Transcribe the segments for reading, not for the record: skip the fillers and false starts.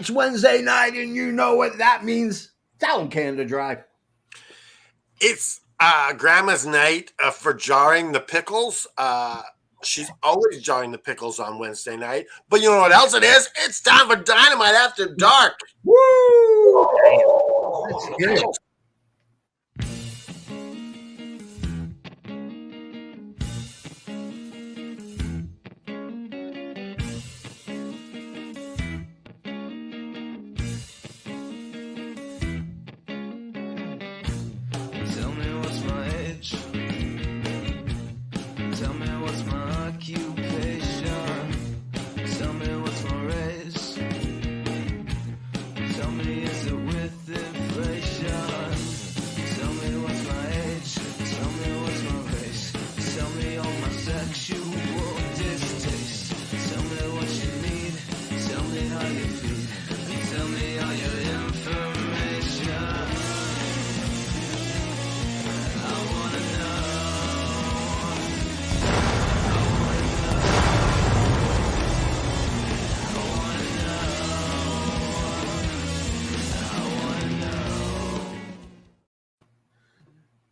It's Wednesday night, and you know what that means. Tell them, Canada Dry. It's Grandma's night for jarring the pickles. She's always jarring the pickles on Wednesday night. But you know what else it is? It's time for Dynamite After Dark. Woo! Let's get it.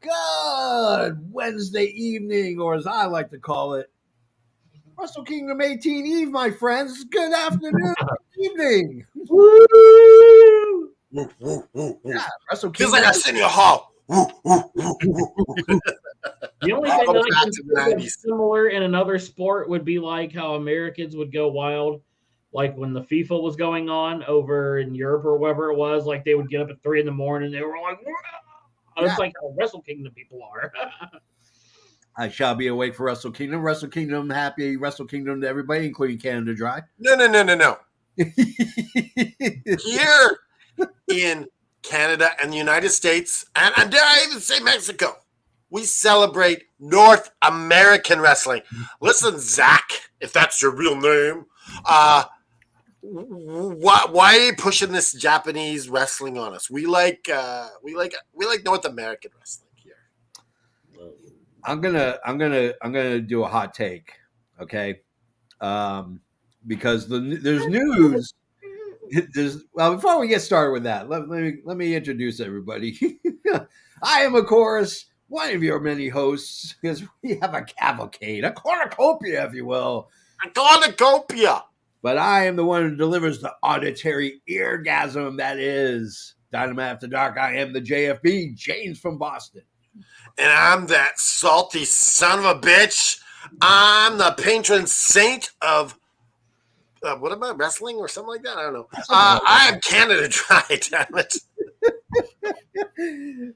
Good Wednesday evening, or as I like to call it, Wrestle Kingdom 18 Eve, my friends. Good afternoon, evening. Woo! Yeah, Wrestle Feels Kingdom. like I sit in your hall. The only thing that I can think of similar in another sport would be like how Americans would go wild, like when the FIFA was going on over in Europe or wherever it was. Like they would get up at 3 a.m. and they were like, it's like how Wrestle Kingdom people are. I shall be awake for Wrestle Kingdom. Wrestle Kingdom, happy Wrestle Kingdom to everybody, including Canada Dry. No. Here in Canada and the United States, and dare I even say Mexico, we celebrate North American wrestling. Listen, Zach, if that's your real name, why are you pushing this Japanese wrestling on us? We like North American wrestling here. I'm gonna do a hot take, okay? Because there's news. Before we get started with that, let me introduce everybody. I am, of course, one of your many hosts, because we have a cavalcade, a cornucopia, if you will. A cornucopia. But I am the one who delivers the auditory eargasm that is Dynamite After Dark. I am the JFB, James from Boston. And I'm that salty son of a bitch. I'm the patron saint of what am I, wrestling or something like that? I don't know. I am Canada Dry, damn it.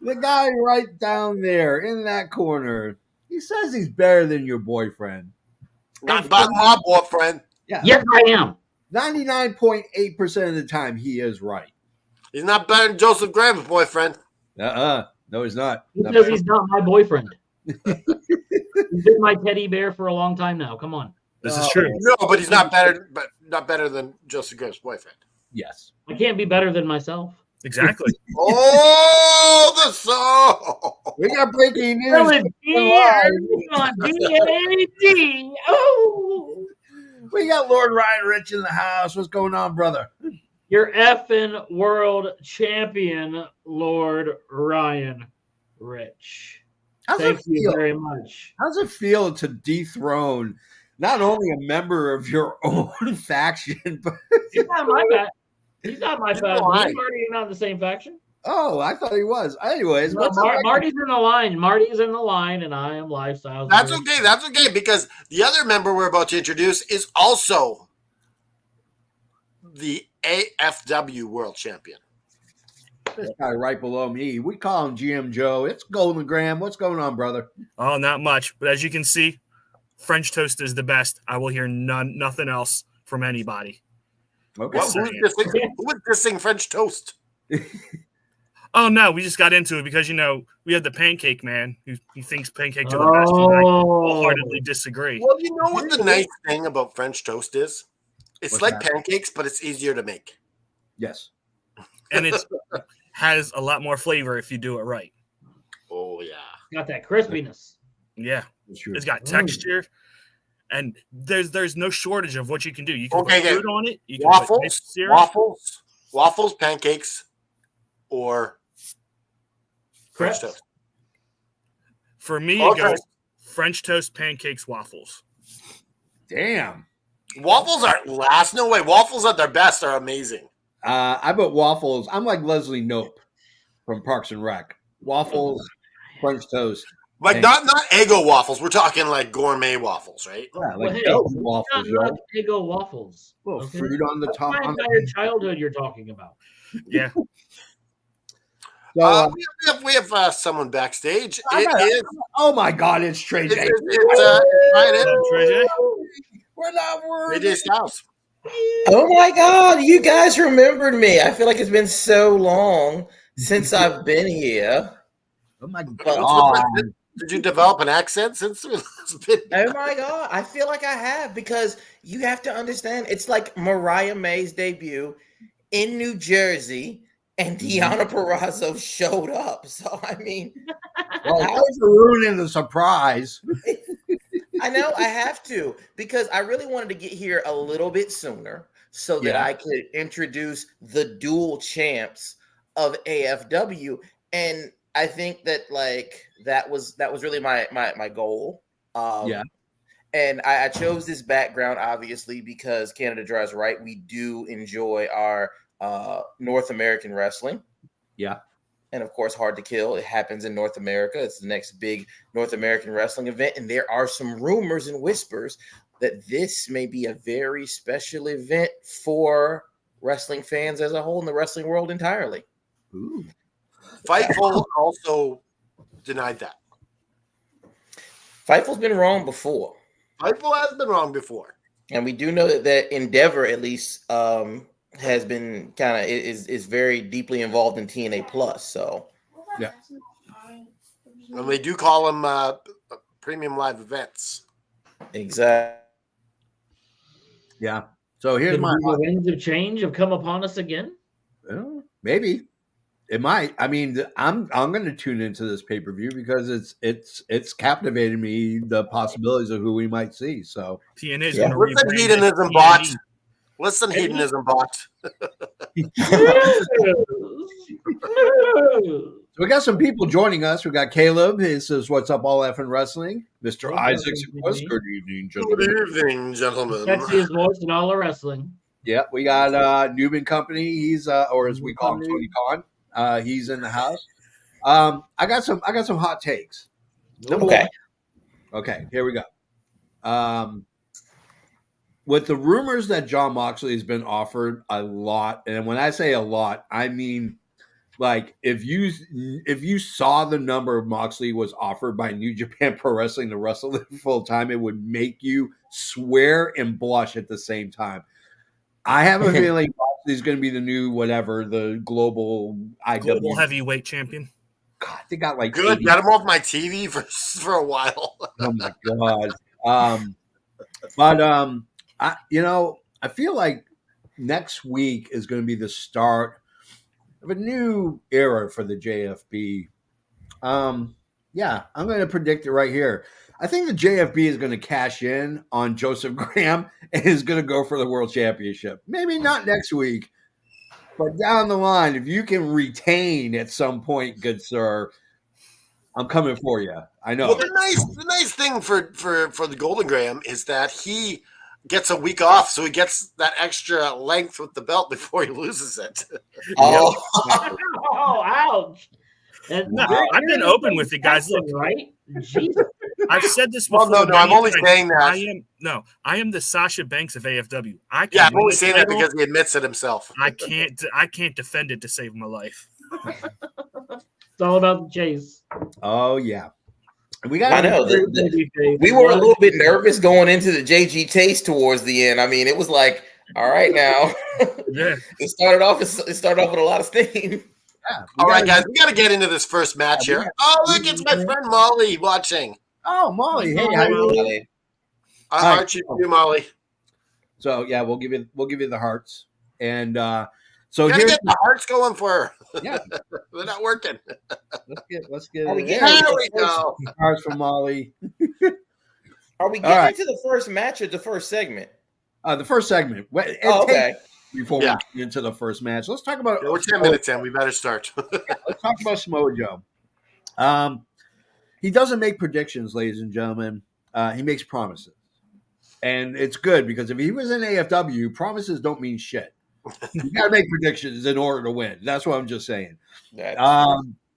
The guy right down there in that corner, he says he's better than your boyfriend. Not my boyfriend. Yeah. Yes, I am. 99.8% of the time, he is right. He's not better than Joseph Graham's boyfriend. No, he's not. Because he's not my boyfriend. He's been my teddy bear for a long time now. Come on. This is true. No, but he's not better than Joseph Graham's boyfriend. Yes. I can't be better than myself. Exactly. Oh, the song. We got breaking news. Well, it's here on DAD. Oh. We got Lord Ryan Rich in the house. What's going on, brother? Your effing world champion, Lord Ryan Rich. Thank you very much. How does it feel to dethrone not only a member of your own faction, but he's not my faction. He's not my faction. He's already not in the same faction. Oh, I thought he was. Anyways, no, Marty's in the line. Marty's in the line, and I am Lifestyles. That's okay. That's okay, because the other member we're about to introduce is also the AFW World Champion. This guy right below me. We call him GM Joe. It's Golden Graham. What's going on, brother? Oh, not much. But as you can see, French toast is the best. I will hear nothing else from anybody. Okay. Well, who is dissing French toast? Oh, no, we just got into it because, we had the pancake man who thinks pancakes are the best. And I wholeheartedly disagree. Well, you know what the nice thing about French toast is? It's What's like that? pancakes, but it's easier to make. Yes. And it has a lot more flavor if you do it right. Oh, yeah. Got that crispiness. Yeah. It's got texture. And there's no shortage of what you can do. You can put fruit on it. You can waffles. put syrup. Waffles. Waffles, pancakes, or French Crepes? toast? For me, Or it goes crepes. French toast, pancakes, waffles. Damn. Waffles are last. No way. Waffles at their best are amazing. I put waffles. I'm like Leslie Knope from Parks and Rec. Waffles, French toast. Like not Eggo waffles. We're talking like gourmet waffles, right? Yeah, Well, like hey, Belgian not waffles, right? Eggo waffles. Little Okay? fruit on the That's top. my entire childhood you're talking about. Yeah. So, We have someone backstage. oh my God, it's Trey J. Ryan We're not worthy. AJ Styles. Oh my God, you guys remembered me. I feel like it's been so long since I've been here. Oh my Well, God. Did you develop an accent since it's been? Oh my God, I feel like I have, because you have to understand, it's like Mariah May's debut in New Jersey, and Deonna Purrazzo showed up. So I mean, Well, thanks for ruining the surprise. I know I have to, because I really wanted to get here a little bit sooner so that I could introduce the dual champs of AFW. And I think that that was really my goal. And I chose this background obviously because Canada Dry is right. We do enjoy our North American wrestling. Yeah. And of course, Hard to Kill. It happens in North America. It's the next big North American wrestling event. And there are some rumors and whispers that this may be a very special event for wrestling fans as a whole in the wrestling world entirely. Ooh. Fightful also denied that. Fightful's been wrong before. Fightful has been wrong before. And we do know that Endeavor, at least, has been kind of is very deeply involved in TNA Plus. So yeah, and we do call them premium live events. Exactly. Yeah. So here's my the winds of change have come upon us again. Well, maybe it might. I mean, I'm going to tune into this pay-per-view because it's captivated me, the possibilities of who we might see. So TNA is going to listen, hedonism bot. Listen, hedonism bot. So we got some people joining us. We got Caleb. He says, "What's up, all effing wrestling?" Mr. Isaacs. Good evening, gentlemen. Good evening, gentlemen. Sexiest voice in all of wrestling. Yeah, we got Newman Company. He's or as we call him, Tony Khan. He's in the house. I got some hot takes. Okay. Okay, here we go. With the rumors that John Moxley has been offered a lot, and when I say a lot, I mean like if you saw the number of Moxley was offered by New Japan Pro Wrestling to wrestle full time, it would make you swear and blush at the same time. I have a feeling Moxley's going to be the new whatever, the global heavyweight champion. God, they got like good. 80. Got him off my TV for a while. Oh my god. But I feel like next week is going to be the start of a new era for the JFB. Yeah, I'm going to predict it right here. I think the JFB is going to cash in on Joseph Graham and is going to go for the World Championship. Maybe not next week, but down the line, if you can retain at some point, good sir, I'm coming for you. I know. Well, the nice thing for the Golden Graham is that he gets a week off, so he gets that extra length with the belt before he loses it. Oh, oh ouch. No, I've been open with it, guys. Look, right? Jesus. I've said this before. Well, no, I'm only saying that. I am the Sasha Banks of AFW. I'm only saying that because he admits it himself. I can't defend it to save my life. It's all about the chase. Oh yeah, we got. I know. We were a little bit nervous going into the JG Taste towards the end. I mean, it was like, all right, now. Yeah. It started off with a lot of steam. Yeah, all right, guys, we got to get into this first match here. Oh, look, it's my friend Molly watching. Oh, Molly, hey, how you doing? Archie, you, Molly. So yeah, we'll give you the hearts, and so you gotta get the hearts going for her. Yeah, they're not working. Let's get. There we go. Hearts from Molly. Are we getting to the first match or the first segment? The first segment. Okay. before we get into the first match. Let's talk about. We're 10 minutes in. We better start. Let's talk about Samoa Joe. He doesn't make predictions, ladies and gentlemen. He makes promises. And it's good because if he was in AFW, promises don't mean shit. You got to make predictions in order to win. That's what I'm just saying.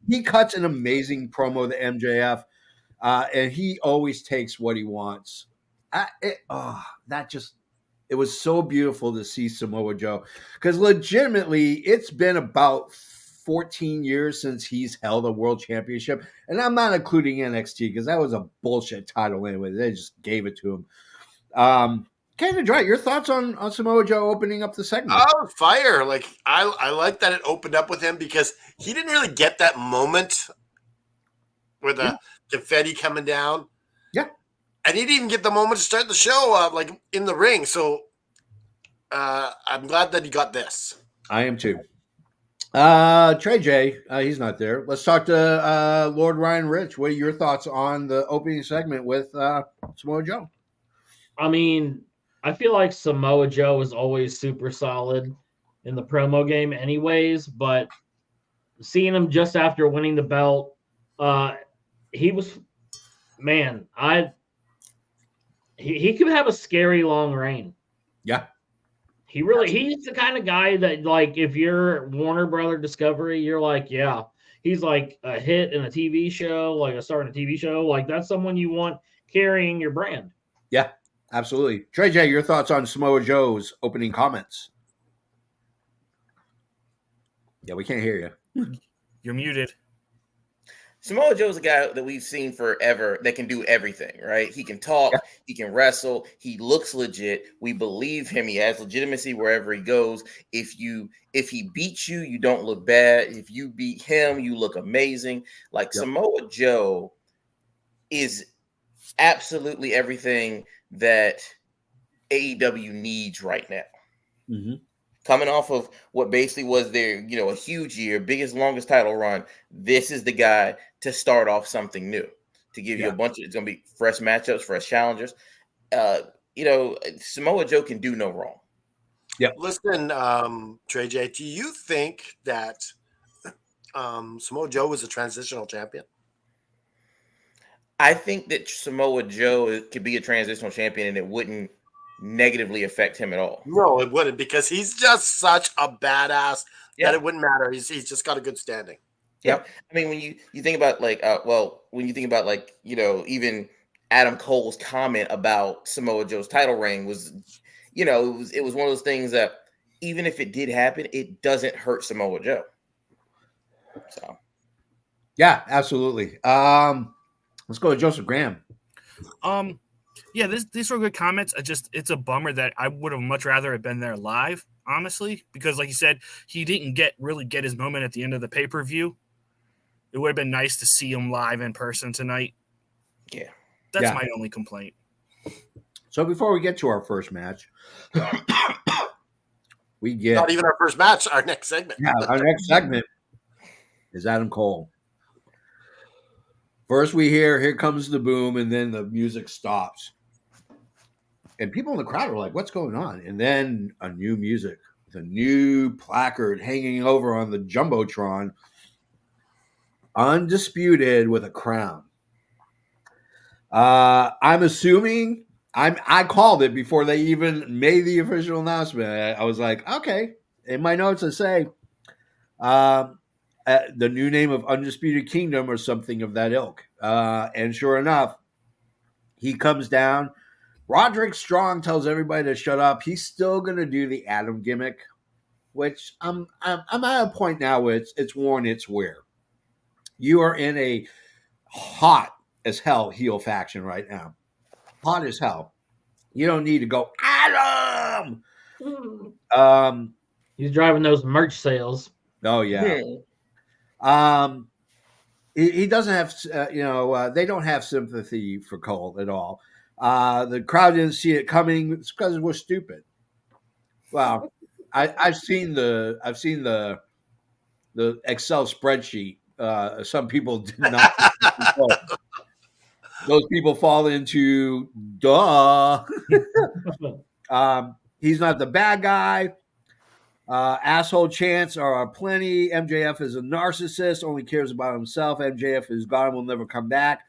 He cuts an amazing promo to MJF, and he always takes what he wants. It was so beautiful to see Samoa Joe because legitimately it's been about 14 years since he's held a world championship, and I'm not including NXT because that was a bullshit title anyway. They just gave it to him. Ken and Dry, your thoughts on Samoa Joe opening up the segment? Oh, fire! Like I like that it opened up with him because he didn't really get that moment with the confetti coming down. Yeah, and he didn't even get the moment to start the show, like in the ring. So I'm glad that he got this. I am too. Trey J, he's not there. Let's talk to Lord Ryan Rich. What are your thoughts on the opening segment with Samoa Joe? I mean, I feel like Samoa Joe is always super solid in the promo game anyways, but seeing him just after winning the belt, he was, man, he could have a scary long reign. Yeah. He's the kind of guy that, like, if you're Warner Brother Discovery, you're like, yeah, he's like a hit in a TV show, like a star in a TV show. Like, that's someone you want carrying your brand. Yeah, absolutely. Trey J, your thoughts on Samoa Joe's opening comments? Yeah, we can't hear you. You're muted. Samoa Joe's a guy that we've seen forever that can do everything, right? He can talk, he can wrestle, he looks legit. We believe him. He has legitimacy wherever he goes. If he beats you, you don't look bad. If you beat him, you look amazing. Like Samoa Joe is absolutely everything that AEW needs right now. Mm-hmm. Coming off of what basically was their, a huge year, biggest, longest title run, this is the guy to start off something new, to give you a bunch of, it's going to be fresh matchups, fresh challengers. Samoa Joe can do no wrong. Yeah. Listen, Trey J, do you think that Samoa Joe was a transitional champion? I think that Samoa Joe could be a transitional champion and it wouldn't negatively affect him at all. No, it wouldn't, because he's just such a badass that it wouldn't matter. He's just got a good standing. Yeah. I mean, when you think about even Adam Cole's comment about Samoa Joe's title reign was, it was one of those things that even if it did happen, it doesn't hurt Samoa Joe. So. Yeah, absolutely. Let's go to Joseph Graham. Yeah, these were good comments. It's a bummer that I would have much rather have been there live, honestly, because like you said, he didn't really get his moment at the end of the pay-per-view. It would have been nice to see him live in person tonight. Yeah. That's my only complaint. So before we get to our first match, we get not even our first match, our next segment. Yeah, our next segment is Adam Cole. First we hear, here comes the boom, and then the music stops. And people in the crowd are like, what's going on? And then a new music with a new placard hanging over on the Jumbotron. Undisputed with a crown. I'm assuming, I called it before they even made the official announcement. I was like, okay. In my notes I say, the new name of Undisputed Kingdom or something of that ilk. And sure enough, he comes down. Roderick Strong tells everybody to shut up. He's still going to do the Adam gimmick, which I'm at a point now where it's worn its wear. You are in a hot as hell heel faction right now. Hot as hell. You don't need to go, Adam! He's driving those merch sales. Oh, yeah. He doesn't have, they don't have sympathy for Cole at all. The crowd didn't see it coming. It's because we're stupid. Well, I've seen the Excel spreadsheet. Some people did not. Those people fall into duh. He's not the bad guy. Asshole chants are plenty. MJF is a narcissist, only cares about himself. MJF is gone, will never come back.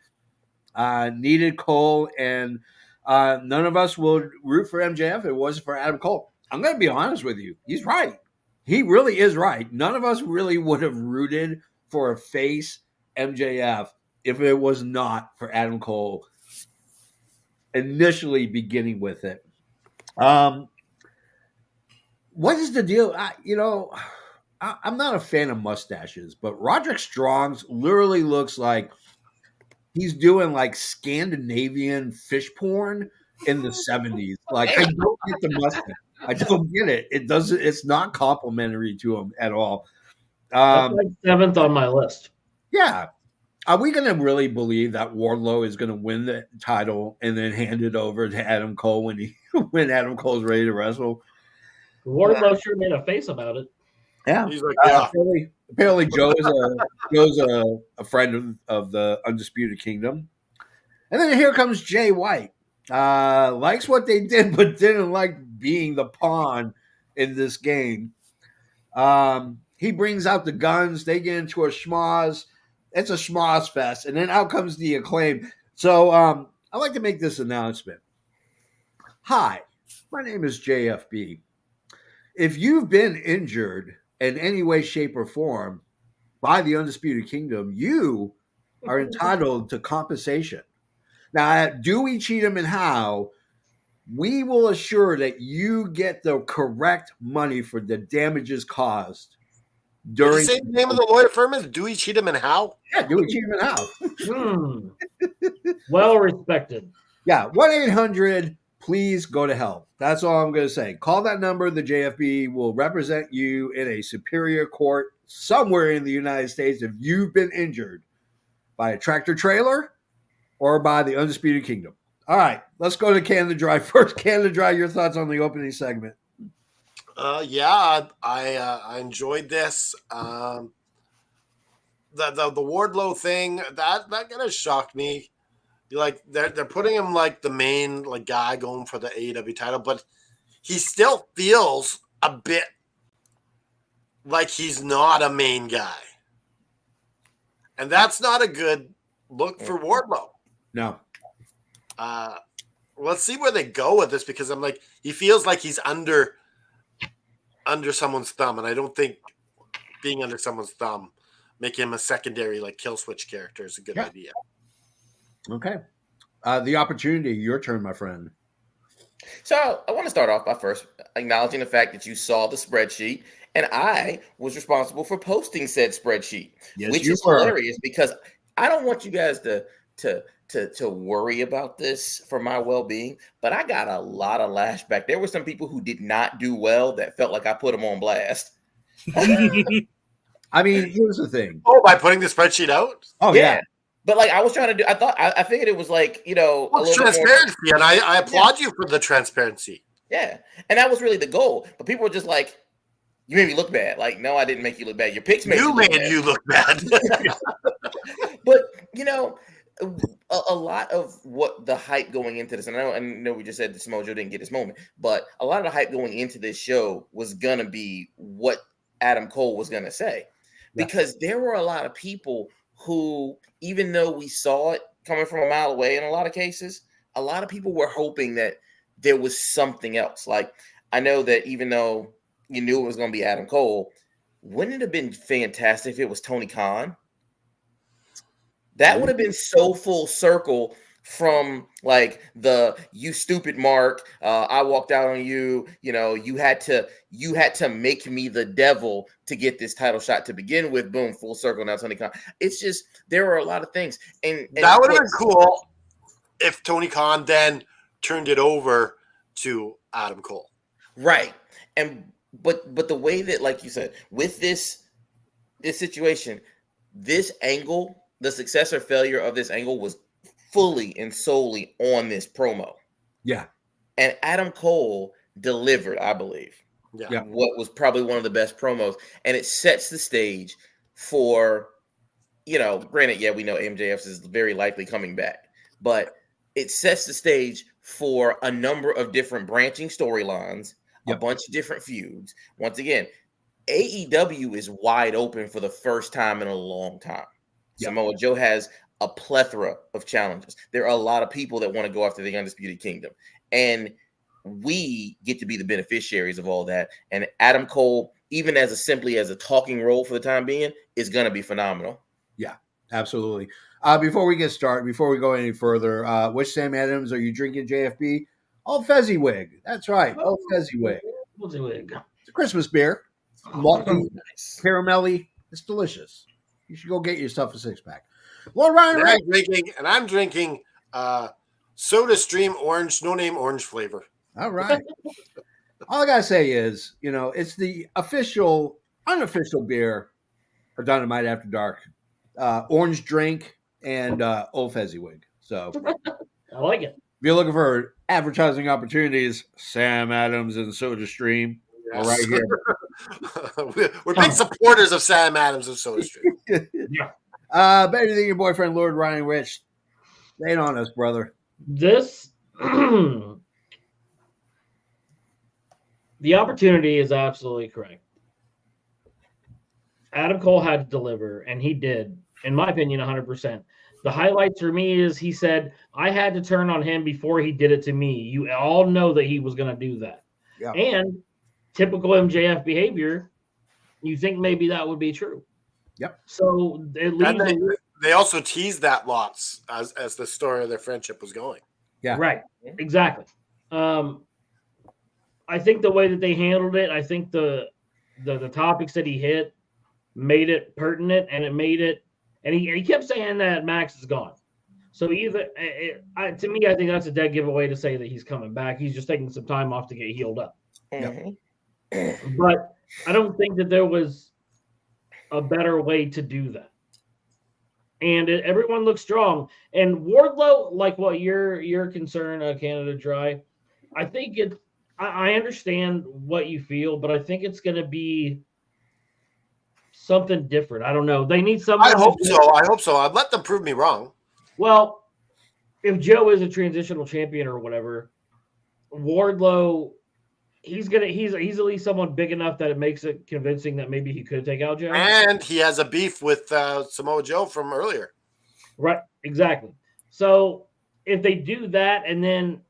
Needed Cole, and none of us would root for MJF if it wasn't for Adam Cole. I'm going to be honest with you. He's right. He really is right. None of us really would have rooted for a face MJF if it was not for Adam Cole initially beginning with it. What is the deal? I'm not a fan of mustaches, but Roderick Strong's literally looks like he's doing like Scandinavian fish porn in the 70s. Like, I don't get the mustache. I don't get it. It's not complimentary to him at all. That's like 7th on my list. Yeah. Are we going to really believe that Wardlow is going to win the title and then hand it over to Adam Cole when Adam Cole's ready to wrestle? Wardlow sure made a face about it. Yeah. He's like, yeah. Apparently Joe's a friend of the Undisputed Kingdom. And then here comes Jay White. Likes what they did, but didn't like being the pawn in this game. He brings out the guns. They get into a schmoz. It's a schmoz fest. And then out comes the Acclaim. So I'd like to make this announcement. Hi, my name is JFB. If you've been injured in any way, shape, or form by the Undisputed Kingdom, you are entitled to compensation. Now, at Dewey, Cheatham, and Howe, we will assure that you get the correct money for the damages caused during. Did you say the name of the lawyer firm is Dewey, Cheatham, and Howe? Yeah, Dewey, Cheatham, and Howe. Well respected. Yeah, 1-800, please go to hell. That's all I'm going to say. Call that number. The JFB will represent you in a superior court somewhere in the United States if you've been injured by a tractor trailer or by the Undisputed Kingdom. All right, let's go to Canada Dry first. Canada Dry, your thoughts on the opening segment? Yeah, I enjoyed this. The Wardlow thing that kind of shocked me. Like they're putting him like the main like guy going for the AEW title, but he still feels a bit like he's not a main guy, and that's not a good look for Wardlow. No. Let's see where they go with this because I'm like he feels like he's under someone's thumb, and I don't think being under someone's thumb making him a secondary like kill switch character is a good idea. Okay. The opportunity, your turn, my friend. So I want to start off by first acknowledging the fact that you saw the spreadsheet and I was responsible for posting said spreadsheet, which is hilarious because I don't want you guys to worry about this for my well-being, but I got a lot of lashback. There were some people who did not do well that felt like I put them on blast. I mean, here's the thing. Oh, by putting the spreadsheet out? Oh, yeah. But like I was trying to do, I figured it was like, a little transparency, and I applaud you for the transparency. Yeah, and that was really the goal. But people were just like, "You made me look bad." Like, no, I didn't make you look bad. Your picks made you look bad. But a lot of what the hype going into this, and I know we just said that Mojo didn't get his moment, but a lot of the hype going into this show was gonna be what Adam Cole was gonna say, because there were a lot of people who, even though we saw it coming from a mile away in a lot of cases, a lot of people were hoping that there was something else. Like, I know that even though you knew it was going to be Adam Cole, wouldn't it have been fantastic if it was Tony Khan? That would have been so full circle from like the "you stupid Mark, I walked out on you, you had to make me the devil to get this title shot to begin with." Boom, full circle. Now Tony Khan. It's just there were a lot of things, and that would have been cool if Tony Khan then turned it over to Adam Cole, right? And but the way that, like you said, with this situation, this angle, the success or failure of this angle was fully and solely on this promo. Yeah. And Adam Cole delivered, I believe. Yeah. What was probably one of the best promos. And it sets the stage for, granted, we know MJF is very likely coming back, but it sets the stage for a number of different branching storylines, a bunch of different feuds. Once again, AEW is wide open for the first time in a long time. Yep. Samoa Joe has a plethora of challenges. There are a lot of people that want to go after the Undisputed Kingdom. And we get to be the beneficiaries of all that. And Adam Cole, even simply as a talking role for the time being, is going to be phenomenal. Yeah, absolutely. Before we get started, before we go any further, which Sam Adams are you drinking, JFB? Old Fezziwig. That's right. Old Fezziwig. Fezziwig. It's a Christmas beer. Malty, caramelly. It's delicious. You should go get yourself a 6-pack. Lord Ryan I'm drinking Soda Stream Orange, no name orange flavor. All right. All I gotta say is, it's the unofficial beer for Dynamite After Dark. Orange drink and Old Fezziwig. So I like it. If you're looking for advertising opportunities, Sam Adams and Soda Stream are right here. We're big supporters of Sam Adams and Soda Stream. Yeah. Better than your boyfriend, Lord Ryan Rich. Lay it on us, brother. This the opportunity is absolutely correct. Adam Cole had to deliver, and he did, in my opinion, 100%. The highlights for me is he said, I had to turn on him before he did it to me. You all know that he was going to do that. Yeah. And typical MJF behavior, you think maybe that would be true. Yep. So it leaves they also teased that lots as the story of their friendship was going. Yeah. Right. Exactly. I think the way that they handled it, I think the topics that he hit made it pertinent, and it made it, and he kept saying that Max is gone. So either to me, I think that's a dead giveaway to say that he's coming back. He's just taking some time off to get healed up. Mm-hmm. But I don't think that there was a better way to do that. And everyone looks strong. And Wardlow, like what your concern, Canada Dry, I think I understand what you feel, but I think it's going to be something different. I don't know. They need something. I hope so. I'd let them prove me wrong. Well, if Joe is a transitional champion or whatever, Wardlow, he's at least someone big enough that it makes it convincing that maybe he could take out Joe. And he has a beef with Samoa Joe from earlier. Right, exactly. So if they do that, and then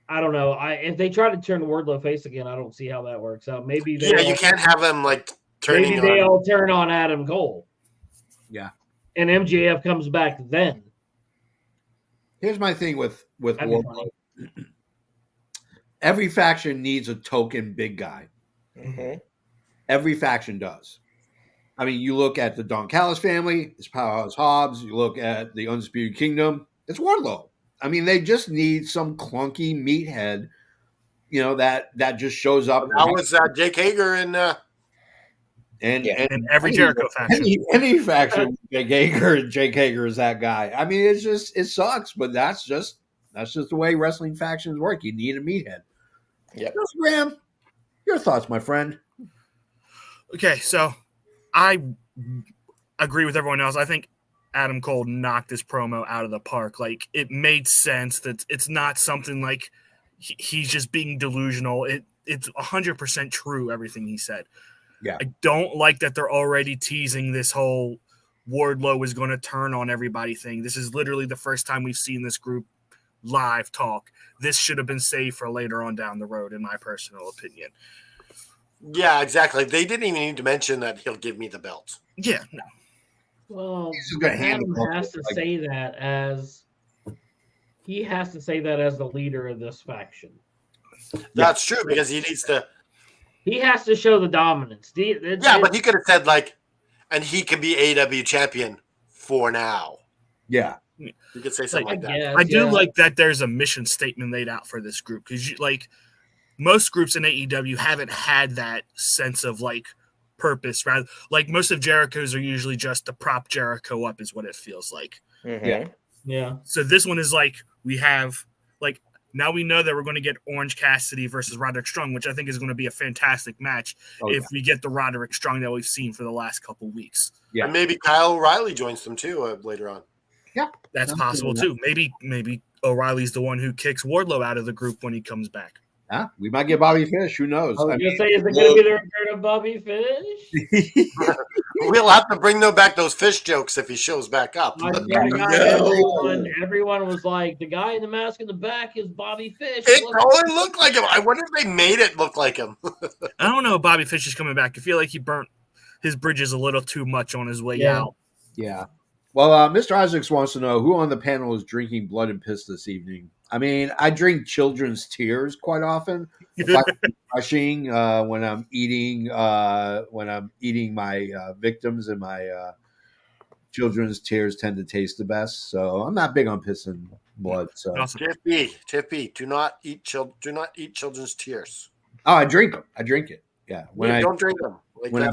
I don't know, if they try to turn Wardlow face again, I don't see how that works out. Maybe you can't have them like turning. Maybe they all turn on Adam Cole. Yeah, and MJF comes back then. Here's my thing with Wardlow. Every faction needs a token big guy. Mm-hmm. Every faction does. I mean, you look at the Don Callis family, it's Powerhouse Hobbs. You look at the Undisputed Kingdom, it's Wardlow. I mean, they just need some clunky meathead, that just shows up. That was Jake Hager and every Jericho faction. Any faction, Jake Hager is that guy. I mean, it sucks, but that's just the way wrestling factions work. You need a meathead. Yeah. Graham, your thoughts, my friend? Okay, so I agree with everyone else. I think Adam Cole knocked this promo out of the park. Like, it made sense that it's not something like he's just being delusional. It's 100% true, everything he said. Yeah. I don't like that they're already teasing this whole Wardlow is going to turn on everybody thing. This is literally the first time we've seen this group live talk. This should have been saved for later on down the road, in my personal opinion. Yeah, exactly. They didn't even need to mention that he'll give me the belt. Yeah, no. Well, Adam has to say that as the leader of this faction. That's true, because he needs to. He has to show the dominance. But he could have said and he can be AEW champion for now. Yeah. You could say something like that. Guess, I do like that there's a mission statement laid out for this group, because most groups in AEW haven't had that sense of purpose. Rather, most of Jericho's are usually just to prop Jericho up, is what it feels like. Mm-hmm. Yeah. So this one is we have now we know that we're going to get Orange Cassidy versus Roderick Strong, which I think is going to be a fantastic match if we get the Roderick Strong that we've seen for the last couple weeks. Yeah, and maybe Kyle O'Reilly joins them too later on. Yeah, that's possible too. Maybe O'Reilly's the one who kicks Wardlow out of the group when he comes back. We might get Bobby Fish. Who knows? I was going to say, is it going to be the return of Bobby Fish? We'll have to bring back those fish jokes if he shows back up. I swear to God, everyone was like, the guy in the mask in the back is Bobby Fish. It totally looked like him. I wonder if they made it look like him. I don't know if Bobby Fish is coming back. I feel like he burnt his bridges a little too much on his way out. Yeah. Well, Mr. Isaacs wants to know who on the panel is drinking blood and piss this evening. I mean, I drink children's tears quite often. Rushing when I'm eating my victims, and my children's tears tend to taste the best. So I'm not big on pissing blood. So Awesome. Tip B, do not eat children's tears. Oh, I drink them. I drink it. Yeah. Don't drink them. Like, when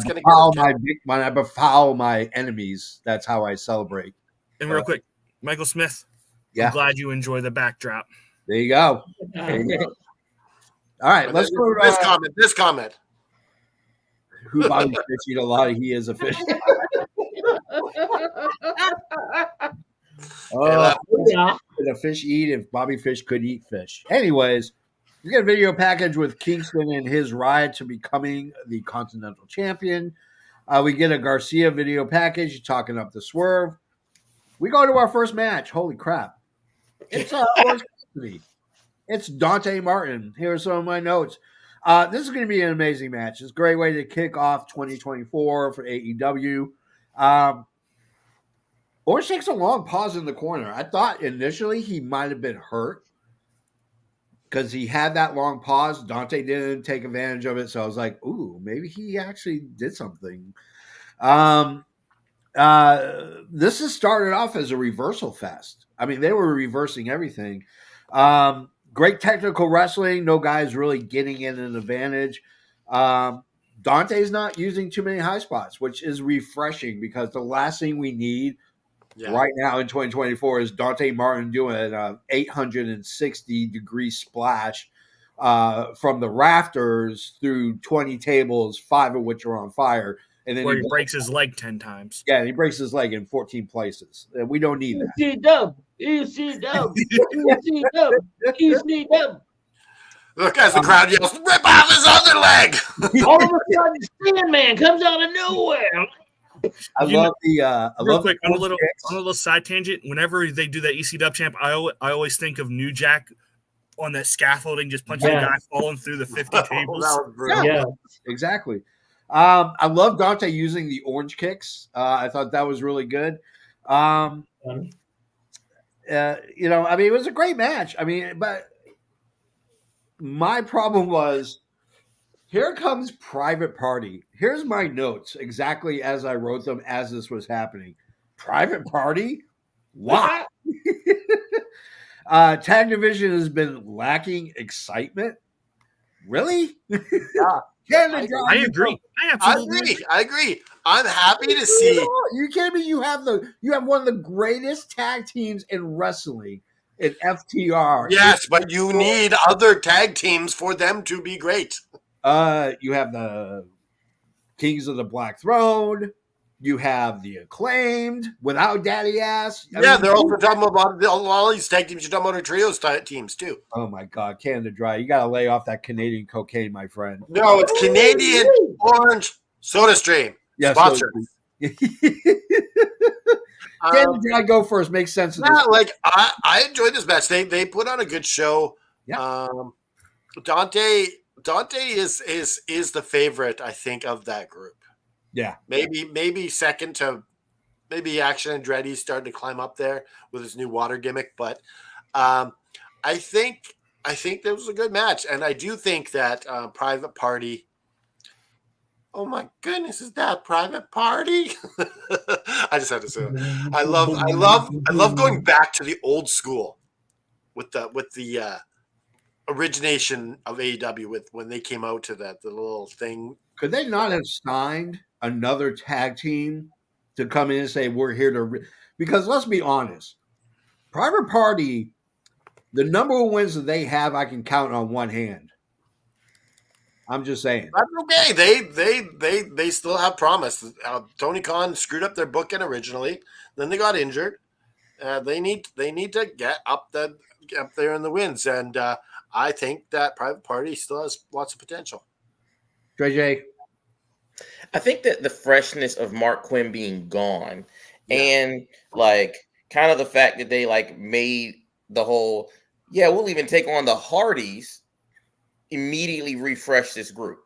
I befoul my enemies, that's how I celebrate. And real quick, Michael Smith. Yeah. I'm glad you enjoy the backdrop. There you go. All right, let's go to this comment. Who Bobby Fish eat a lot of? He is a fish. Could a fish eat if Bobby Fish could eat fish? Anyways, we get a video package with Kingston and his ride to becoming the Continental Champion. We get a Garcia video package talking up the Swerve. We go to our first match. Holy crap. It's Orange Cassidy. It's Dante Martin. Here are some of my notes. This is going to be an amazing match. It's a great way to kick off 2024 for AEW. Orange takes a long pause in the corner. I thought initially he might have been hurt because he had that long pause. Dante didn't take advantage of it. So I was like, ooh, maybe he actually did something. This has started off as a reversal fest. I mean, they were reversing everything. Great technical wrestling. No guys really getting in an advantage. Dante's not using too many high spots, which is refreshing because the last thing we need right now in 2024 is Dante Martin doing an 860-degree splash from the rafters through 20 tables, 5 of which are on fire. And then he breaks his leg 10 times. Yeah, and he breaks his leg in 14 places. We don't need that. ECW. Look, as the crowd yells, rip off his other leg. All of a sudden, Sandman comes out of nowhere. I love on a little side tangent. Whenever they do that ECW champ, I always think of New Jack on that scaffolding, just punching a guy falling through the 50 tables. Yeah, exactly. I love Dante using the orange kicks. I thought that was really good. I mean, it was a great match. I mean, but my problem was, here comes Private Party. Here's my notes exactly as I wrote them as this was happening. Private Party? Why? Tag division has been lacking excitement. Really? Yeah. I agree. I agree. I'm happy to see. You kidding me? You have one of the greatest tag teams in wrestling in FTR. Yes, but you need other tag teams for them to be great. You have the Kings of the Black Throne. You have the Acclaimed without Daddy Ass. They're also talking about all these tag teams. You're talking about our trios teams too. Oh my God, Canada Dry. You got to lay off that Canadian cocaine, my friend. No, it's Canadian Orange Soda Stream. Yeah, sponsor. Canada Dry, go first. Makes sense. I enjoyed this match. They put on a good show. Yeah. Dante is the favorite, I think, of that group. Yeah, maybe second to maybe Action Andretti starting to climb up there with his new water gimmick, but I think that was a good match, and I do think that Private Party. Oh my goodness, is that Private Party? I just had to say that. I love going back to the old school with the origination of AEW with when they came out to the little thing. Could they not have signed another tag team to come in and say, we're here to because let's be honest, Private Party, the number of wins that they have, I can count on one hand. I'm just saying. That's okay. They still have promise. Tony Khan screwed up their booking originally. Then they got injured. They need to get up there in the wins, and I think that Private Party still has lots of potential. JJ. I think that the freshness of Mark Quinn being gone, and like kind of the fact that they like made the whole, we'll even take on the Hardys, immediately refresh this group.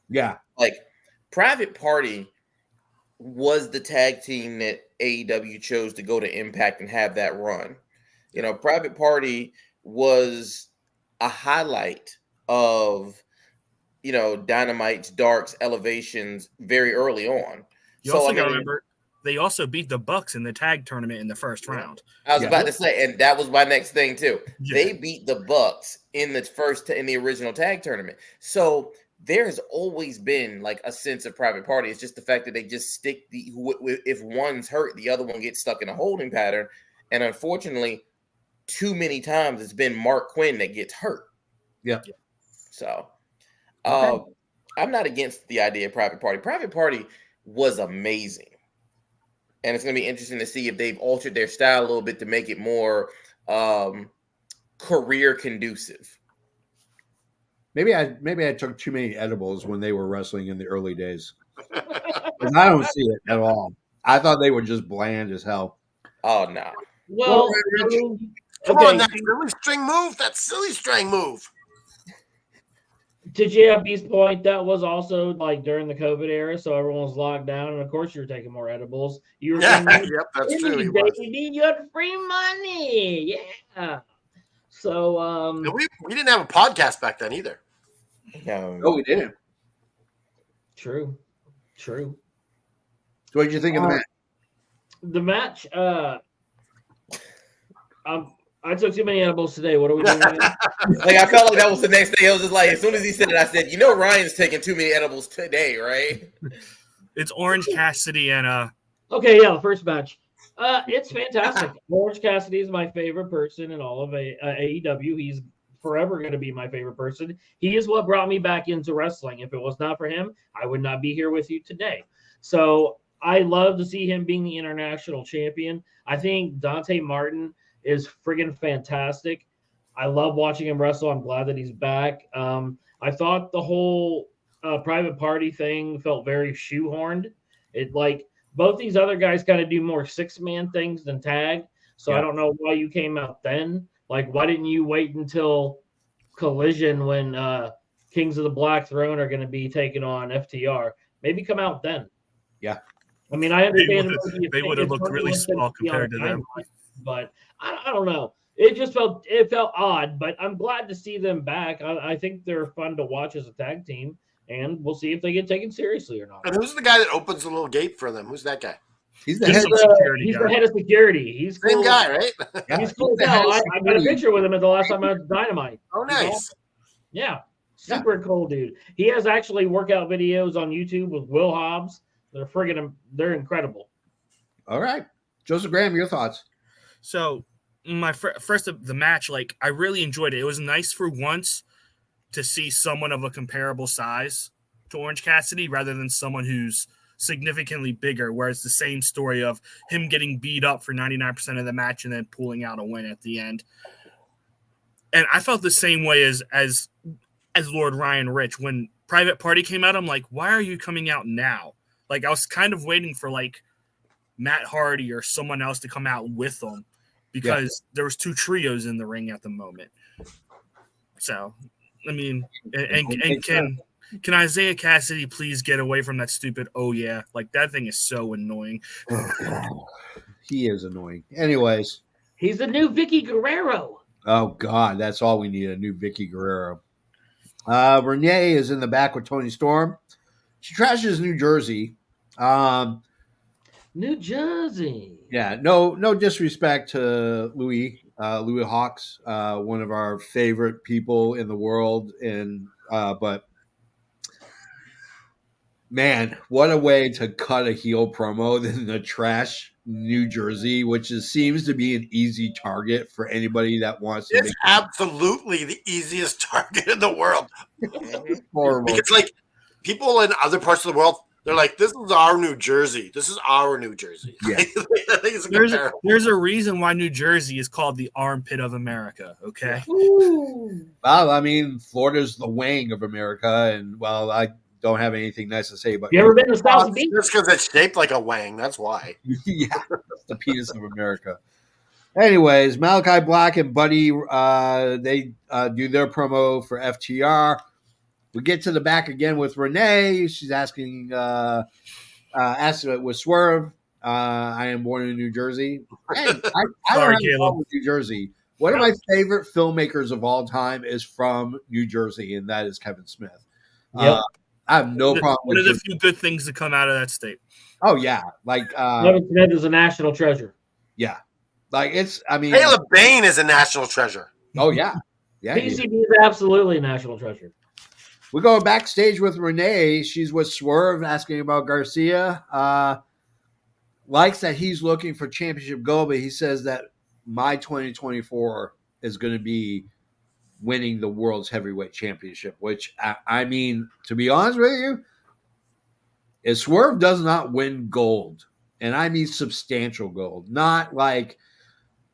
Yeah. Like Private Party was the tag team that AEW chose to go to Impact and have that run. You know, Private Party was a highlight of, you know, Dynamite's, Dark's elevations very early on. You also got to remember, they also beat the Bucks in the tag tournament in the first round. I was about to say, and that was my next thing too. Yeah. They beat the Bucks in the original tag tournament. So there's always been like a sense of Private Party. It's just the fact that they just stick if one's hurt, the other one gets stuck in a holding pattern. And unfortunately, too many times it's been Mark Quinn that gets hurt. Yeah. So I'm not against the idea of Private Party. Private Party was amazing. And it's going to be interesting to see if they've altered their style a little bit to make it more career conducive. Maybe I took too many edibles when they were wrestling in the early days. Because I don't see it at all. I thought they were just bland as hell. Oh, no. Well, come on, that silly string move. To JFB's point, that was also like during the COVID era, so everyone was locked down, and of course you're taking more edibles. You were yep, that's true. Baby, you had free money, yeah. So we didn't have a podcast back then either. No, we didn't. True. So what did you think of the match? The match, I took too many edibles today. What are we doing? Like I felt like that was the next day. It was just like as soon as he said it, I said, "You know, Ryan's taking too many edibles today, right?" It's Orange Cassidy and Okay, yeah, the first match. It's fantastic. Orange Cassidy is my favorite person in all of AEW. He's forever going to be my favorite person. He is what brought me back into wrestling. If it was not for him, I would not be here with you today. So I love to see him being the international champion. I think Dante Martin is friggin' fantastic. I love watching him wrestle. I'm glad that he's back. I thought the whole Private Party thing felt very shoehorned. It like both these other guys kind of do more 6-man things than tag. So I don't know why you came out then. Like, why didn't you wait until Collision when Kings of the Black Throne are going to be taking on FTR? Maybe come out then. Yeah. I mean, I understand they would have looked really small compared to them. But I don't know. It felt odd, but I'm glad to see them back. I think they're fun to watch as a tag team, and we'll see if they get taken seriously or not. And who's the guy that opens the little gate for them? Who's that guy? He's the head of security. He's the head of security. He's cool. Same guy, right? He's cool. I got a picture with him at the last time I was Dynamite. Oh, nice. Yeah. Super cool dude. He has actually workout videos on YouTube with Will Hobbs. They're incredible. All right. Joseph Graham, your thoughts? So my first of the match, like I really enjoyed it. It was nice for once to see someone of a comparable size to Orange Cassidy rather than someone who's significantly bigger, where it's the same story of him getting beat up for 99% of the match and then pulling out a win at the end. And I felt the same way as Lord Ryan Rich. When Private Party came out, I'm like, why are you coming out now? Like I was kind of waiting for like Matt Hardy or someone else to come out with them because there was 2 trios in the ring at the moment. So, I mean, and can Isaiah Cassidy please get away from that stupid, oh yeah, like that thing is so annoying. He is annoying. Anyways. He's the new Vicky Guerrero. Oh God, that's all we need, a new Vicky Guerrero. Renee is in the back with Toni Storm. She trashes New Jersey. New Jersey. Yeah, no disrespect to Louis Hawks, one of our favorite people in the world, and but man, what a way to cut a heel promo than the trash New Jersey, which seems to be an easy target for anybody that wants to. It's absolutely the easiest target in the world. Horrible. Because like people in other parts of the world They're like, this is our New Jersey. This is our New Jersey. Yeah. I think it's comparable. There's a reason why New Jersey is called the armpit of America. Okay. Well, I mean, Florida's the wing of America, and well, I don't have anything nice to say about You ever been to South Beach? Just because it's shaped like a wang. That's why. Yeah, it's the penis of America. Anyways, Malachi Black and Buddy, they do their promo for FTR. We get to the back again with Renee. She's asking with Swerve. I am born in New Jersey. Hey, I don't have a problem with New Jersey. One of my favorite filmmakers of all time is from New Jersey, and that is Kevin Smith. Yep. I have no problem One with of the few good things to come out of that state. Oh yeah, like Kevin Smith is a national treasure. Yeah, like it's. I mean, Caleb Bain is a national treasure. Oh yeah, yeah. PCB is absolutely a national treasure. We go backstage with Renee. She's with Swerve asking about Garcia. Likes that he's looking for championship gold, but he says that my 2024 is going to be winning the world's heavyweight championship, which I mean, to be honest with you, if Swerve does not win gold, and I mean substantial gold, not like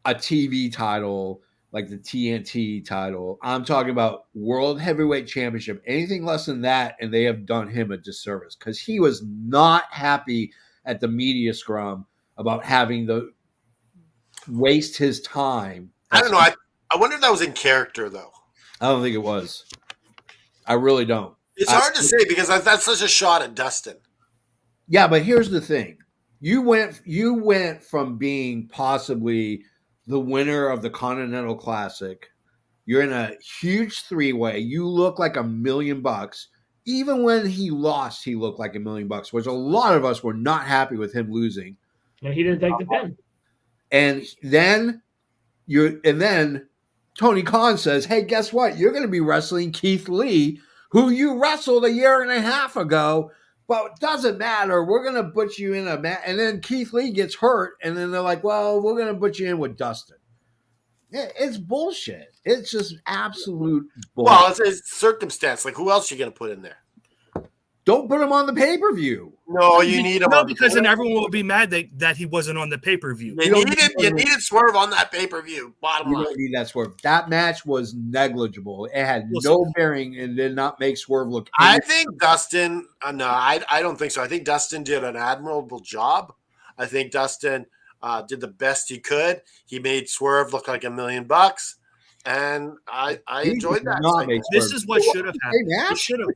a TV title, like the TNT title. I'm talking about World Heavyweight Championship. Anything less than that, and they have done him a disservice because he was not happy at the media scrum about having to waste his time. I don't know. I wonder if that was in character, though. I don't think it was. I really don't. It's hard to say because that's such a shot at Dustin. Yeah, but here's the thing. You went from being possibly the winner of the Continental Classic. You're in a huge three-way. You look like $1 million. Even when he lost, he looked like $1 million, which a lot of us were not happy with him losing. And he didn't take the pin. And then Tony Khan says, "Hey, guess what? You're going to be wrestling Keith Lee, who you wrestled a year and a half ago. But it doesn't matter. We're going to put you in a match." And then Keith Lee gets hurt, and then they're like, "Well, we're going to put you in with Dustin." It's bullshit. It's just absolute bullshit. Well, it's circumstance. Like, who else are you going to put in there? Don't put him on the pay-per-view. No, you need him. No, because then everyone will be mad that he wasn't on the pay-per-view. You needed Swerve on that pay-per-view. Bottom line. You don't need that Swerve. That match was negligible. It had no bearing and did not make Swerve look. I think Dustin. No, I don't think so. I think Dustin did an admirable job. I think Dustin did the best he could. He made Swerve look like $1 million, and I enjoyed that. This is what should have happened. They should have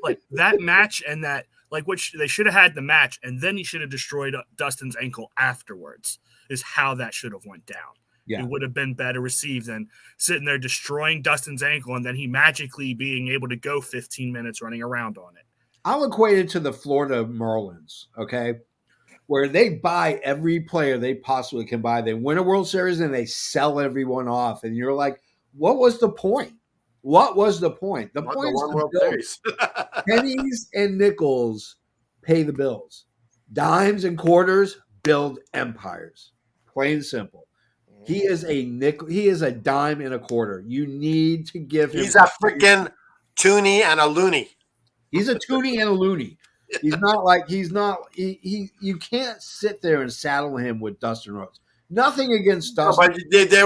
like that match and that they should have had the match, and then he should have destroyed Dustin's ankle afterwards. Is how that should have went down. Yeah. It would have been better received than sitting there destroying Dustin's ankle and then he magically being able to go 15 minutes running around on it. I'll equate it to the Florida Marlins, okay, where they buy every player they possibly can buy. They win a World Series and they sell everyone off, and you're like, what was the point? What was the point? The point is World Series. pennies and nickels pay the bills. Dimes and quarters build empires. Plain and simple. He is a nickel. He is a dime and a quarter. You need to give him. He's a freaking toonie and a loony. He's a toonie and a loony. You can't sit there and saddle him with Dustin Rhodes. Nothing against Dustin. No, but they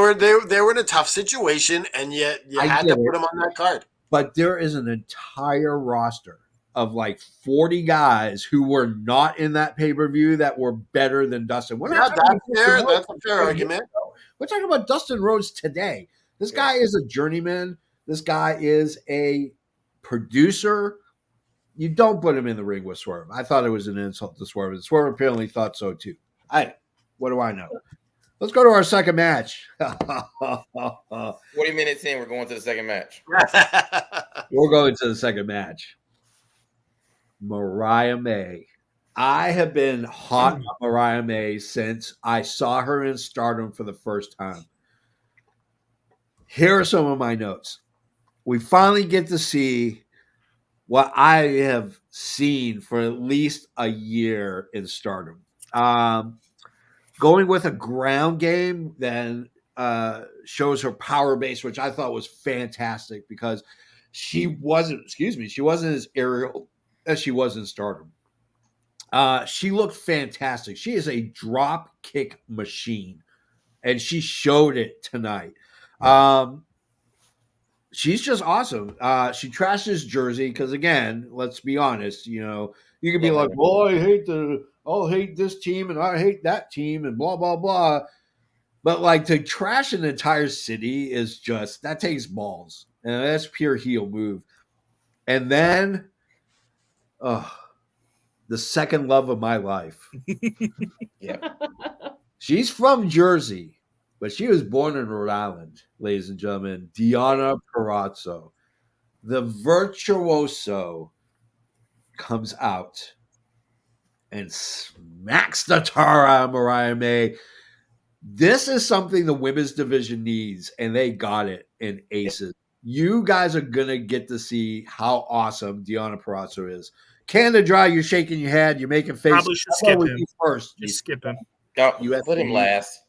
were in a tough situation, and yet you had to put him on that card. But there is an entire roster of like 40 guys who were not in that pay-per-view that were better than Dustin. That's a fair argument. We're talking about Dustin Rhodes today. This guy is a journeyman. This guy is a producer. You don't put him in the ring with Swerve. I thought it was an insult to Swerve, and Swerve apparently thought so too. What do I know? Let's go to our second match. 20 minutes in, we're going to the second match. We're going to the second match. Mariah May. I have been hot on Mariah May since I saw her in Stardom for the first time. Here are some of my notes. We finally get to see what I have seen for at least a year in Stardom. Going with a ground game then shows her power base, which I thought was fantastic because she wasn't as aerial as she was in Stardom. She looked fantastic. She is a drop kick machine, and she showed it tonight. She's just awesome. She trashes Jersey because, again, let's be honest. You know, you can be like, "Well, I'll hate this team and I hate that team and blah blah blah," but like to trash an entire city is just that takes balls, and that's pure heel move. And then, the second love of my life. Yeah. She's from Jersey, but she was born in Rhode Island, ladies and gentlemen. Deonna Purrazzo, the virtuoso, comes out and smacks the tar out of Mariah May. This is something the women's division needs, and they got it in Aces. You guys are going to get to see how awesome Deonna Purrazzo is. Canada Dry, you're shaking your head. You're making faces. Probably should skip him. First. Just skip him. Put him last.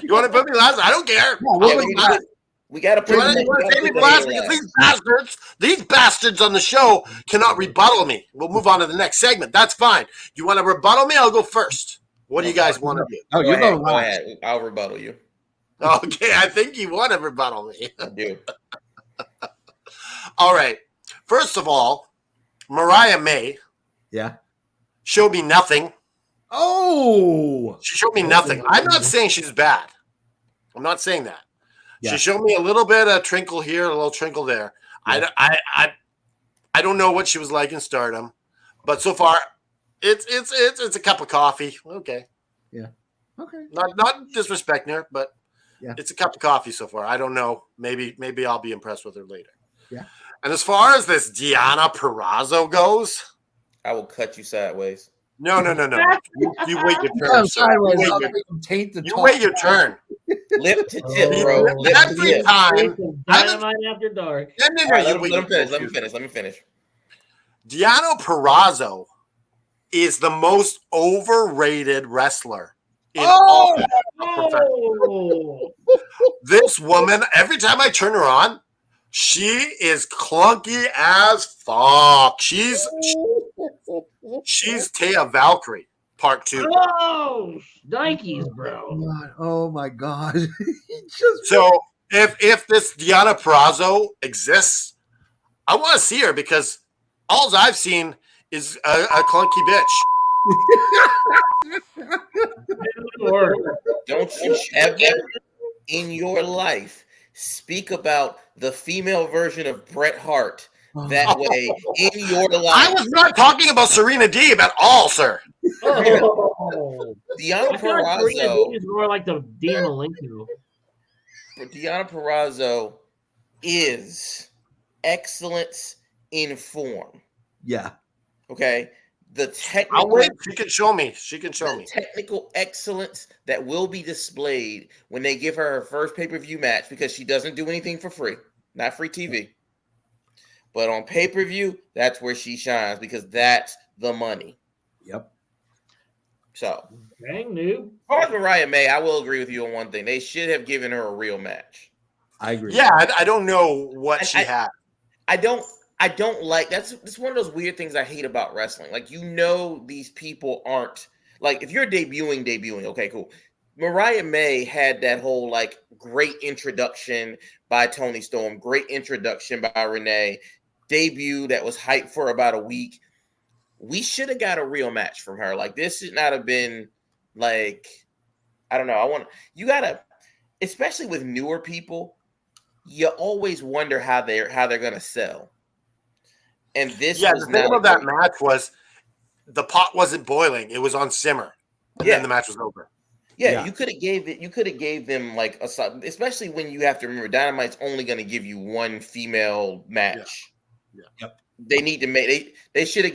You want to put me last? I don't care. We got to put me last because these bastards on the show cannot rebuttal me. We'll move on to the next segment. That's fine. You want to rebuttal me? I'll go first. What do you guys want to do? Oh, you're going last. I'll rebuttal you. Okay, I think you want to rebuttal me. I do. All right. First of all, Mariah May. Yeah. Showed me nothing. Oh. She showed me nothing. I'm not saying she's bad. I'm not saying that. Yeah. She showed me a little bit of trinkle here, a little trinkle there. Yeah. I don't know what she was like in Stardom, but so far, it's a cup of coffee. Okay. Yeah. Okay. Not disrespecting her, but yeah, it's a cup of coffee so far. I don't know. Maybe I'll be impressed with her later. Yeah. And as far as this Deonna Purrazzo goes, I will cut you sideways. No. You wait your turn, sir. You wait your turn. Lip to tip, bro. Every time. Dynamite after dark. Let me finish. Deonna Purrazzo is the most overrated wrestler in all professional. This woman, every time I turn her on, she is clunky as fuck. She's Taya Valkyrie, part 2. Oh, Nikes, bro. Oh my god. So if this Deonna Purrazzo exists, I want to see her because all I've seen is a clunky bitch. Don't you ever in your life speak about the female version of Bret Hart that way in your life. I was not talking about Serena Deeb at all, sir. Deonna Purrazzo is more like the Dean Malenko. Deonna Purrazzo is excellence in form. Yeah. Okay. The technical. I'll wait. She can show me. Technical excellence that will be displayed when they give her first pay-per-view match, because she doesn't do anything for free, not free TV. But on pay-per-view, that's where she shines because that's the money. Yep. So, dang noob. As far as Mariah May, I will agree with you on one thing. They should have given her a real match. I agree. Yeah, I don't know what she had. I don't like that's one of those weird things I hate about wrestling. Like, these people aren't like, if you're debuting, okay, cool. Mariah May had that whole like great introduction by Toni Storm, great introduction by Renee, debut that was hyped for about a week. We should have got a real match from her. Like, this should not have been like, I don't know. Especially with newer people, you always wonder how they're gonna sell. And this, the thing about that match was the pot wasn't boiling; it was on simmer, and then the match was over. Yeah, you could have gave them like especially when you have to remember Dynamite's only going to give you one female match. Yeah. Yep. They need to they should have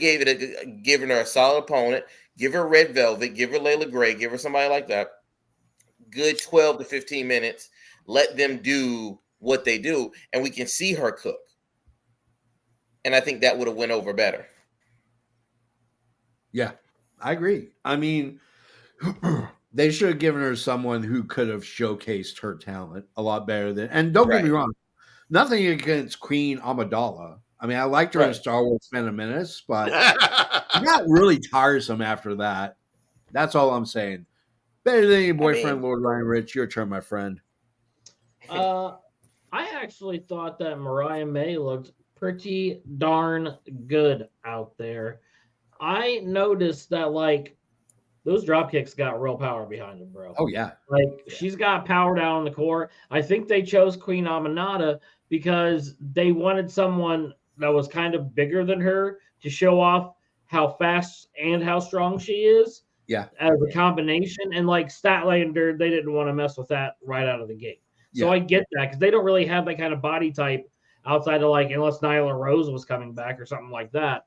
given her a solid opponent, give her Red Velvet, give her Layla Gray, give her somebody like that. Good 12 to 15 minutes. Let them do what they do, and we can see her cook. And I think that would have went over better. Yeah, I agree. I mean, they should have given her someone who could have showcased her talent a lot better than. And don't get me wrong, nothing against Queen Amidala. I mean, I liked her in Right. Star Wars Phantom Menace, but not really tiresome after that. That's all I'm saying. Better than your boyfriend, Lord Ryan Rich. Your turn, my friend. I actually thought that Mariah May looked pretty darn good out there. I noticed that like those drop kicks got real power behind them, bro. Oh yeah, Like she's got power down in the core. I think they chose Queen Aminata because they wanted someone that was kind of bigger than her to show off how fast and how strong she is yeah, as a combination. And like Statlander, they didn't want to mess with that right out of the gate. So Yeah. I get that because they don't really have that kind of body type outside of like unless Nyla Rose was coming back or something like that.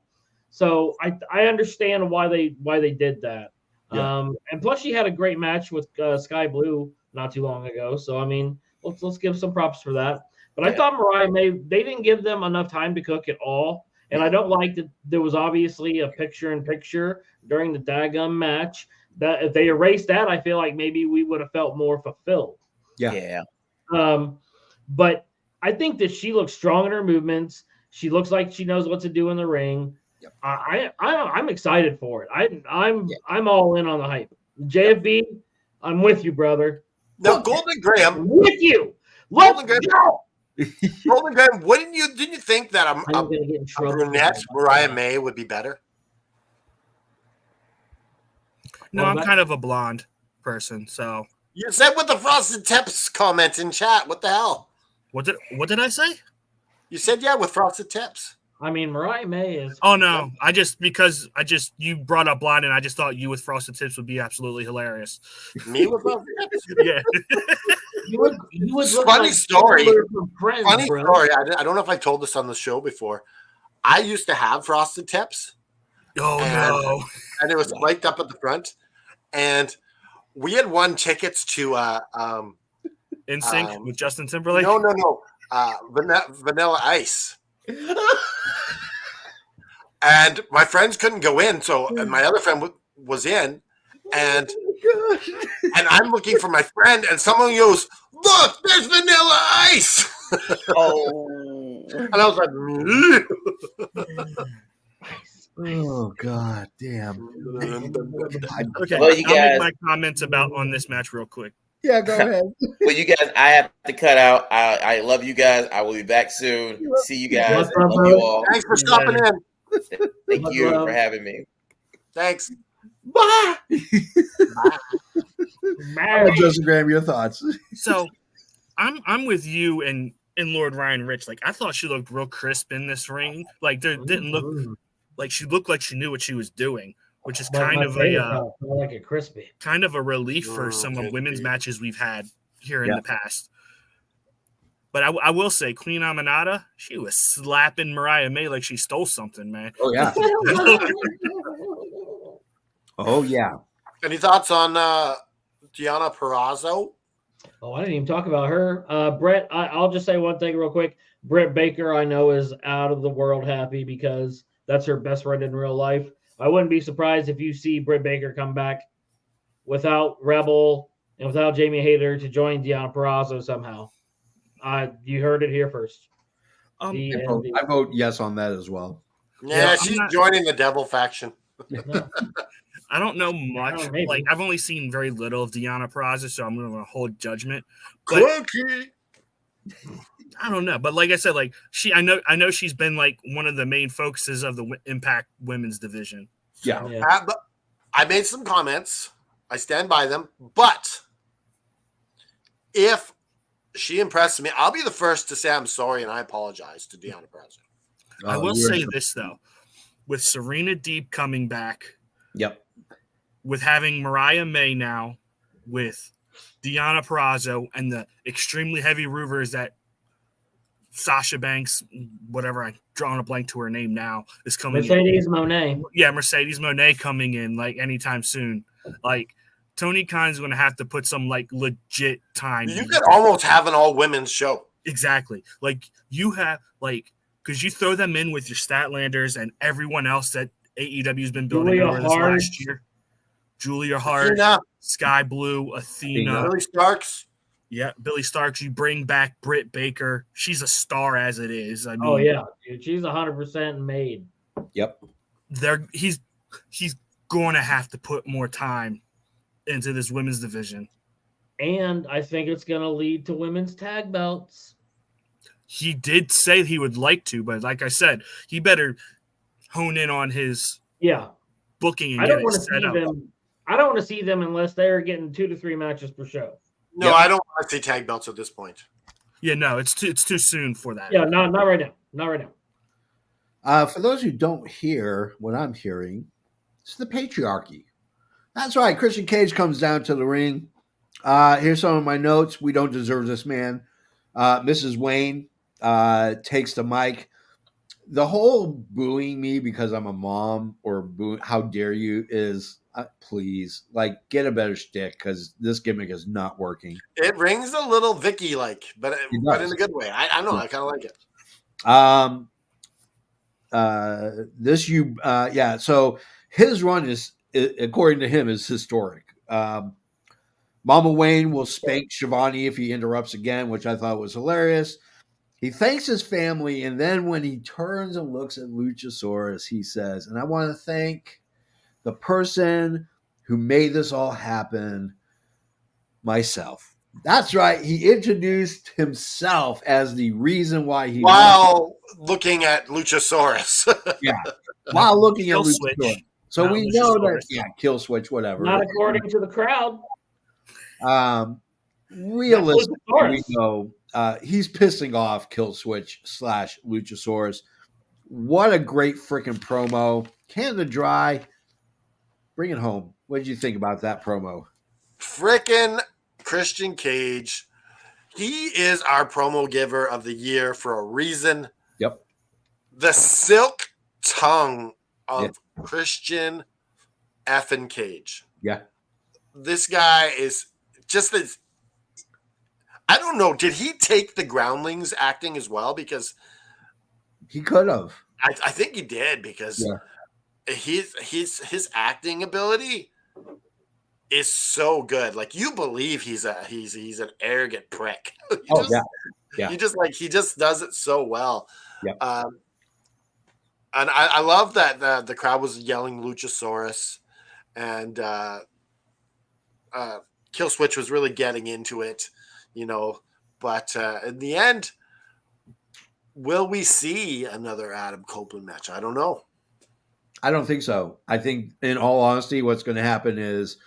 So I understand why they did that. Yeah. And plus she had a great match with Sky Blue not too long ago. So I mean, let's give some props for that. But I thought Mariah May, they didn't give them enough time to cook at all. And I don't like that there was obviously a picture-in-picture during the daggum match. That if they erased that, I feel like maybe we would have felt more fulfilled. yeah. But I think that she looks strong in her movements. She looks like she knows what to do in the ring. Yep. I'm excited for it. I'm all in on the hype. JFB, I'm with you, brother. Now, Golden Graham, I'm with you. Let's Golden Graham, go. Golden Graham, didn't you think that I'm gonna get in a trouble. brunette Mariah May would be better? No, Well, I'm that- kind of a blonde person, so You said with the Frosted Tips comment in chat. What the hell? what did I say? You said yeah with Frosted Tips. I mean, Mariah May is. Oh no, you brought up blonde and I just thought you with frosted tips would be absolutely hilarious. Me with Frosted Tips? Yeah. You would look Funny like story. Taylor from Friends, Funny bro. story. I don't know if I told this on the show before. I used to have Frosted Tips, Oh no. and it was spiked up at the front. And we had won tickets to In sync with Justin Timberlake. no. Vanilla Ice. And my friends couldn't go in, and my other friend was in, and I'm looking for my friend, and someone goes, "Look, there's Vanilla Ice!" Oh, And I was like, Oh God, damn. Okay, Well, you I'll guys- make my comments on this match real quick. Yeah, go ahead. well, you guys, I have to cut out. I love you guys. I will be back soon. See you guys. What's up, Love bro? you all. Thanks for stopping in. Thank Much you love. for having me. Thanks. Bye. Man. Justin Graham, your thoughts? So I'm with you and Lord Ryan Rich. Like I thought she looked real crisp in this ring. Like there didn't look like she looked like she knew what she was doing, which is kind of like a crispy. kind of a relief for Mm, some good of women's beat. matches we've had here in Yeah. the past. But I will say, Queen Aminata, she was slapping Mariah May like she stole something, man. Oh yeah. Oh yeah. Any thoughts on Deonna Purrazzo? Oh, I didn't even talk about her. Brett, I'll just say one thing real quick. Britt Baker, I know, is out of the world happy because that's her best friend in real life. I wouldn't be surprised if you see Britt Baker come back without Rebel and without Jamie Hayter to join Deonna Purrazzo somehow. You heard it here first. I vote yes on that as well. Yeah, I'm she's not- joining the Devil faction. No. I don't know much. Oh, maybe. Like I've only seen very little of Deonna Purrazzo, so I'm going to hold judgment. But Cookie. I don't know. But like I said, like I know she's been like one of the main focuses of the Impact Women's Division. Yeah. Yeah. But I made some comments. I stand by them. But if she impresses me, I'll be the first to say I'm sorry and I apologize to Deonna Purrazzo. I will you're- say this though, with Serena Deeb coming back, Yep. with having Mariah May now, with Deonna Purrazzo, and the extremely heavy rumors that Sasha Banks, whatever, I'm drawing a blank to her name now, is coming in. Mercedes Monet. Yeah, Mercedes Monet coming in like anytime soon. Like Tony Khan's going to have to put some like legit time. You in. could almost have an all women's show. Exactly. Like you have like because you throw them in with your Statlanders and everyone else that AEW has been building Julia over this Hart. last year. Julia Hart, Athena, Sky Blue, Athena. Billy Starks. Yeah, Billy Starks. You bring back Britt Baker. She's a star as it is. I mean, Oh yeah, dude, she's 100% made. Yep. He's going to have to put more time into this women's division. And I think it's going to lead to women's tag belts. He did say he would like to, but like I said, he better hone in on his booking and I get don't it want to set see up. them. I don't want to see them unless they're getting 2 to 3 matches per show. No, I don't want to see tag belts at this point. Yeah, no, it's too soon for that. Yeah, not right now. Not right now. For those who don't hear what I'm hearing, it's the patriarchy. That's right. Christian Cage comes down to the ring. Here's some of my notes. We don't deserve this man. Mrs. Wayne takes the mic. The whole booing me because I'm a mom or booing, how dare you, is please, like, get a better stick because this gimmick is not working. It rings a little Vicky-like, but in a good way. I don't know. I kind of like it. So his run is, according to him, is historic. Mama Wayne will spank Shivani if he interrupts again, which I thought was hilarious. He thanks his family, and then when he turns and looks at Luchasaurus, he says, and I want to thank the person who made this all happen, myself. That's right. He introduced himself as the reason why he looking at Luchasaurus. Yeah. While looking at Switch. Luchasaurus. So we know that, kill switch, whatever. Not according to the crowd. Realistically, we know he's pissing off Kill Switch / Luchasaurus. What a great freaking promo. Canada Dry. Bring it home. What did you think about that promo? Frickin' Christian Cage. He is our promo giver of the year for a reason. Yep. The silk tongue of Christian effing Cage. Yeah. This guy is just as, I don't know. Did he take the Groundlings acting as well? Because he could have. I think he did, because his acting ability is so good. Like, you believe he's an arrogant prick. He just does it so well. Yeah. And I love that the crowd was yelling Luchasaurus, and Kill Switch was really getting into it, But in the end, will we see another Adam Copeland match? I don't know. I don't think so. I think, in all honesty, what's going to happen is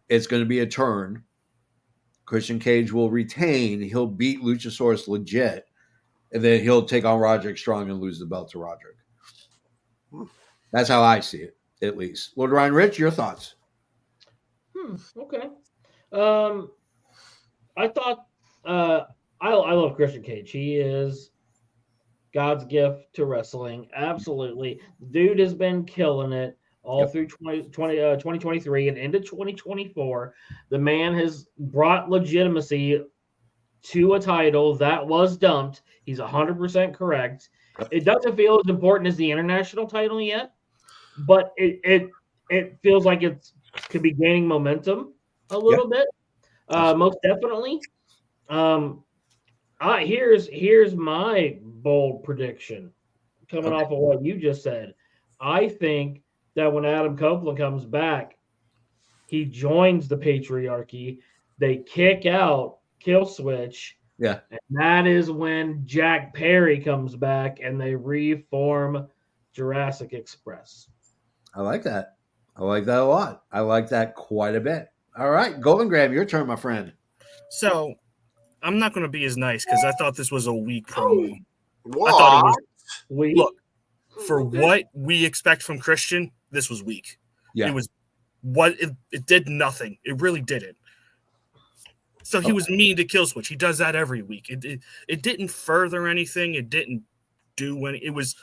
it's going to be a turn. Christian Cage will retain. He'll beat Luchasaurus legit, and then he'll take on Roderick Strong and lose the belt to Roderick. That's how I see it, at least. Lord Ryan Rich, your thoughts? Okay. I thought I love Christian Cage. He is God's gift to wrestling. Absolutely. Dude has been killing it all through 2023 and into 2024. The man has brought legitimacy to a title that was dumped. He's 100% correct. It doesn't feel as important as the international title yet, but it feels like it could be gaining momentum a little bit. Most definitely. Here's my bold prediction coming off of what you just said. I think that when Adam Copeland comes back, he joins the patriarchy. They kick out Kill Switch. Yeah. And that is when Jack Perry comes back and they reform Jurassic Express. I like that. I like that a lot. I like that quite a bit. All right, Golden Graham, your turn, my friend. So I'm not going to be as nice because I thought this was a weak promo. What? I thought it was weak. Look, for what we expect from Christian, this was weak. Yeah. It was it did nothing. It really didn't. So he was mean to Kill Switch. He does that every week. It didn't further anything. It didn't do any. It was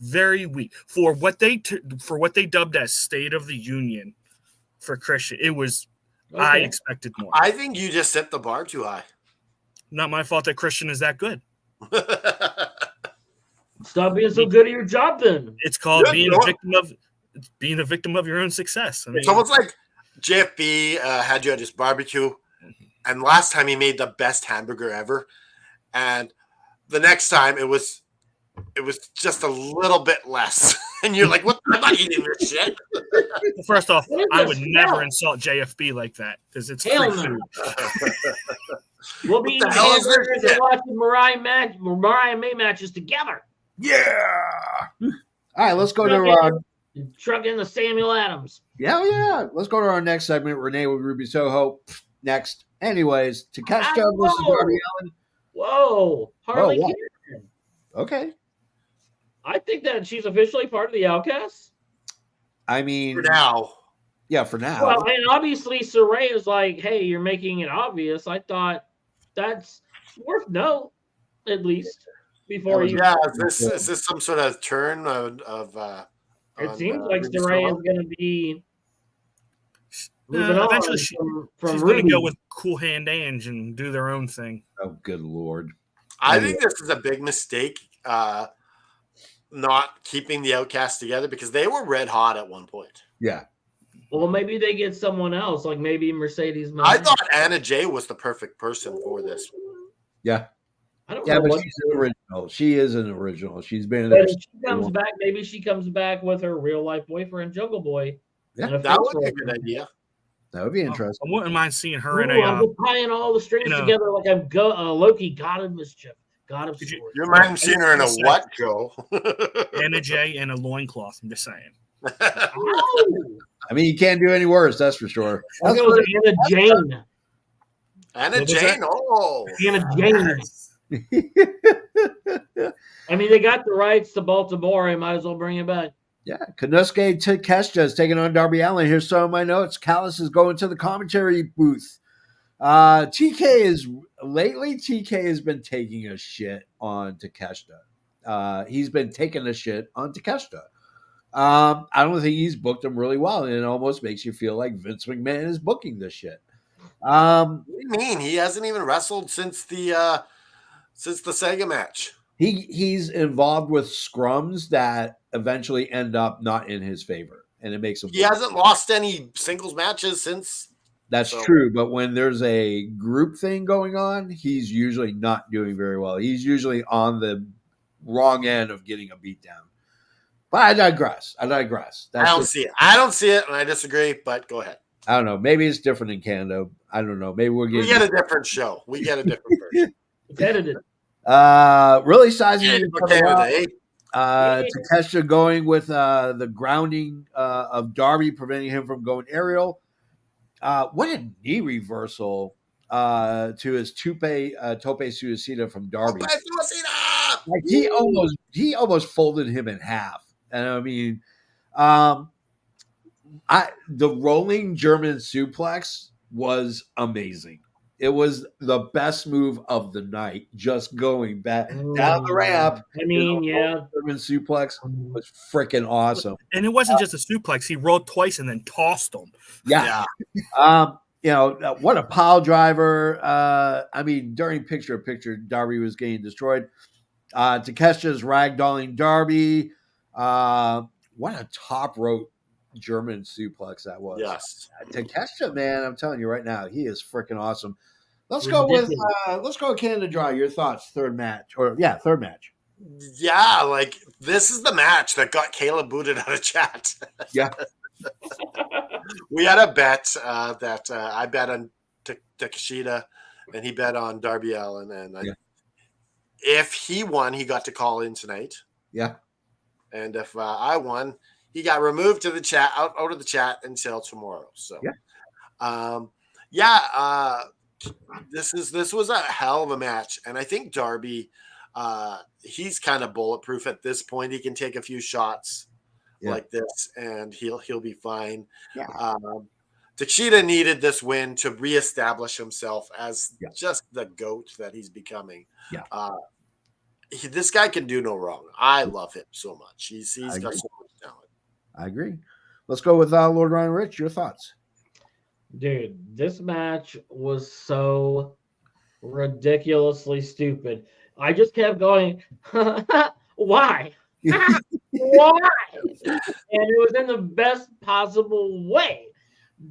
very weak for what they dubbed as State of the Union for Christian. It was. Okay. I expected more. I think you just set the bar too high. Not my fault that Christian is that good. Stop being so good at your job, then. It's called being a victim of your own success. I mean, it's almost like JFB had you at his barbecue, And last time he made the best hamburger ever. And the next time it was just a little bit less. And you're like, what? I'm not eating this shit. First off, What is I the would smell? never insult JFB like that because it's Hell free no. food. We'll be What eating the hell is this hamburgers and shit? watching Mariah May matches together. Yeah. All right, let's go to Truck in the Samuel Adams. yeah. Let's go to our next segment. Renee with Ruby Soho next. Anyways, Takeshita versus Whoa. Darby Allin. Whoa. Harley what? Karen. Okay. I think that she's officially part of the Outcasts. I mean, For now. yeah, for now. Well, and obviously Saray is like, hey, you're making it obvious. I thought that's worth note, at least, before you. Yeah, is this some sort of turn of It seems like Saray is going to be moving Eventually, on she's from going Ruby. to go with Cool Hand Ange and do their own thing. Oh, good Lord. I think this is a big mistake, not keeping the Outcasts together because they were red hot at one point. Yeah. Well, maybe they get someone else, like maybe Mercedes. I thought Anna Jay was the perfect person for this. Yeah. I don't Yeah, know but what she's an original. She is an original. She's been But there. if she comes back, maybe she comes back with her real life boyfriend, Jungle Boy. Yeah, and a That face would be a roll. good idea. That would be interesting. I wouldn't mind seeing her in Ooh, a. I'm just tying all the strings you know, together like I'm Loki, God of mischief, God of Did you- swords. You mind seeing her in a what, Joe? Anna Jay and a loincloth. I'm just saying. Oh, I mean, you can't do any worse, that's for sure. that goes Anna Jane. Anna What was Jane, oh. Anna Jane. I mean, they got the rights to Baltimore. I might as well bring it back. Yeah, Konosuke Takeshita is taking on Darby Allin. Here's some of my notes. Callis is going to the commentary booth. TK has been taking a shit on Takeshita. He's been taking a shit on Takeshita. I don't think he's booked him really well, and it almost makes you feel like Vince McMahon is booking this shit. What do you mean? He hasn't even wrestled since the Sega match. He's involved with scrums that eventually end up not in his favor, and it makes him. He hasn't lost any singles matches since. That's true, but when there's a group thing going on, he's usually not doing very well. He's usually on the wrong end of getting a beatdown. But I digress. That's I don't see it. I don't see it, and I disagree. But go ahead. I don't know. Maybe it's different in Canada. I don't know. Maybe We get a different show. We get a different version. It's edited. Really sizing Yeah, each for other up. Canada, eh? Takeshita going with the grounding of Darby, preventing him from going aerial. What a knee reversal to his tope suicida from Darby. Like he almost folded him in half. And I mean, the rolling German suplex was amazing. It was the best move of the night. Just going back down the ramp. I mean, yeah, German suplex was freaking awesome. And it wasn't just a suplex. He rolled twice and then tossed him. Yeah. What a pile driver. I mean, during picture-in-picture, Darby was getting destroyed. Takeshita's ragdolling Darby. What a top rope German suplex that was. Yes. Takeshita, man, I'm telling you right now, he is freaking awesome. Let's go with Canada Dry. Your thoughts, third match. Yeah, like this is the match that got Caleb booted out of chat. Yeah. We had a bet that I bet on Takeshita and he bet on Darby Allin. And if he won, he got to call in tonight. Yeah. And if I won, he got removed to the chat out of the chat until tomorrow. So this was a hell of a match. And I think Darby, he's kind of bulletproof at this point. He can take a few shots like this and he'll be fine. Takeshita needed this win to reestablish himself as just the GOAT that he's becoming. This guy can do no wrong. I love him so much. He's got so much talent. I agree. Let's go with Lord Ryan Rich. Your thoughts? Dude, this match was so ridiculously stupid. I just kept going, why? Why? And it was in the best possible way.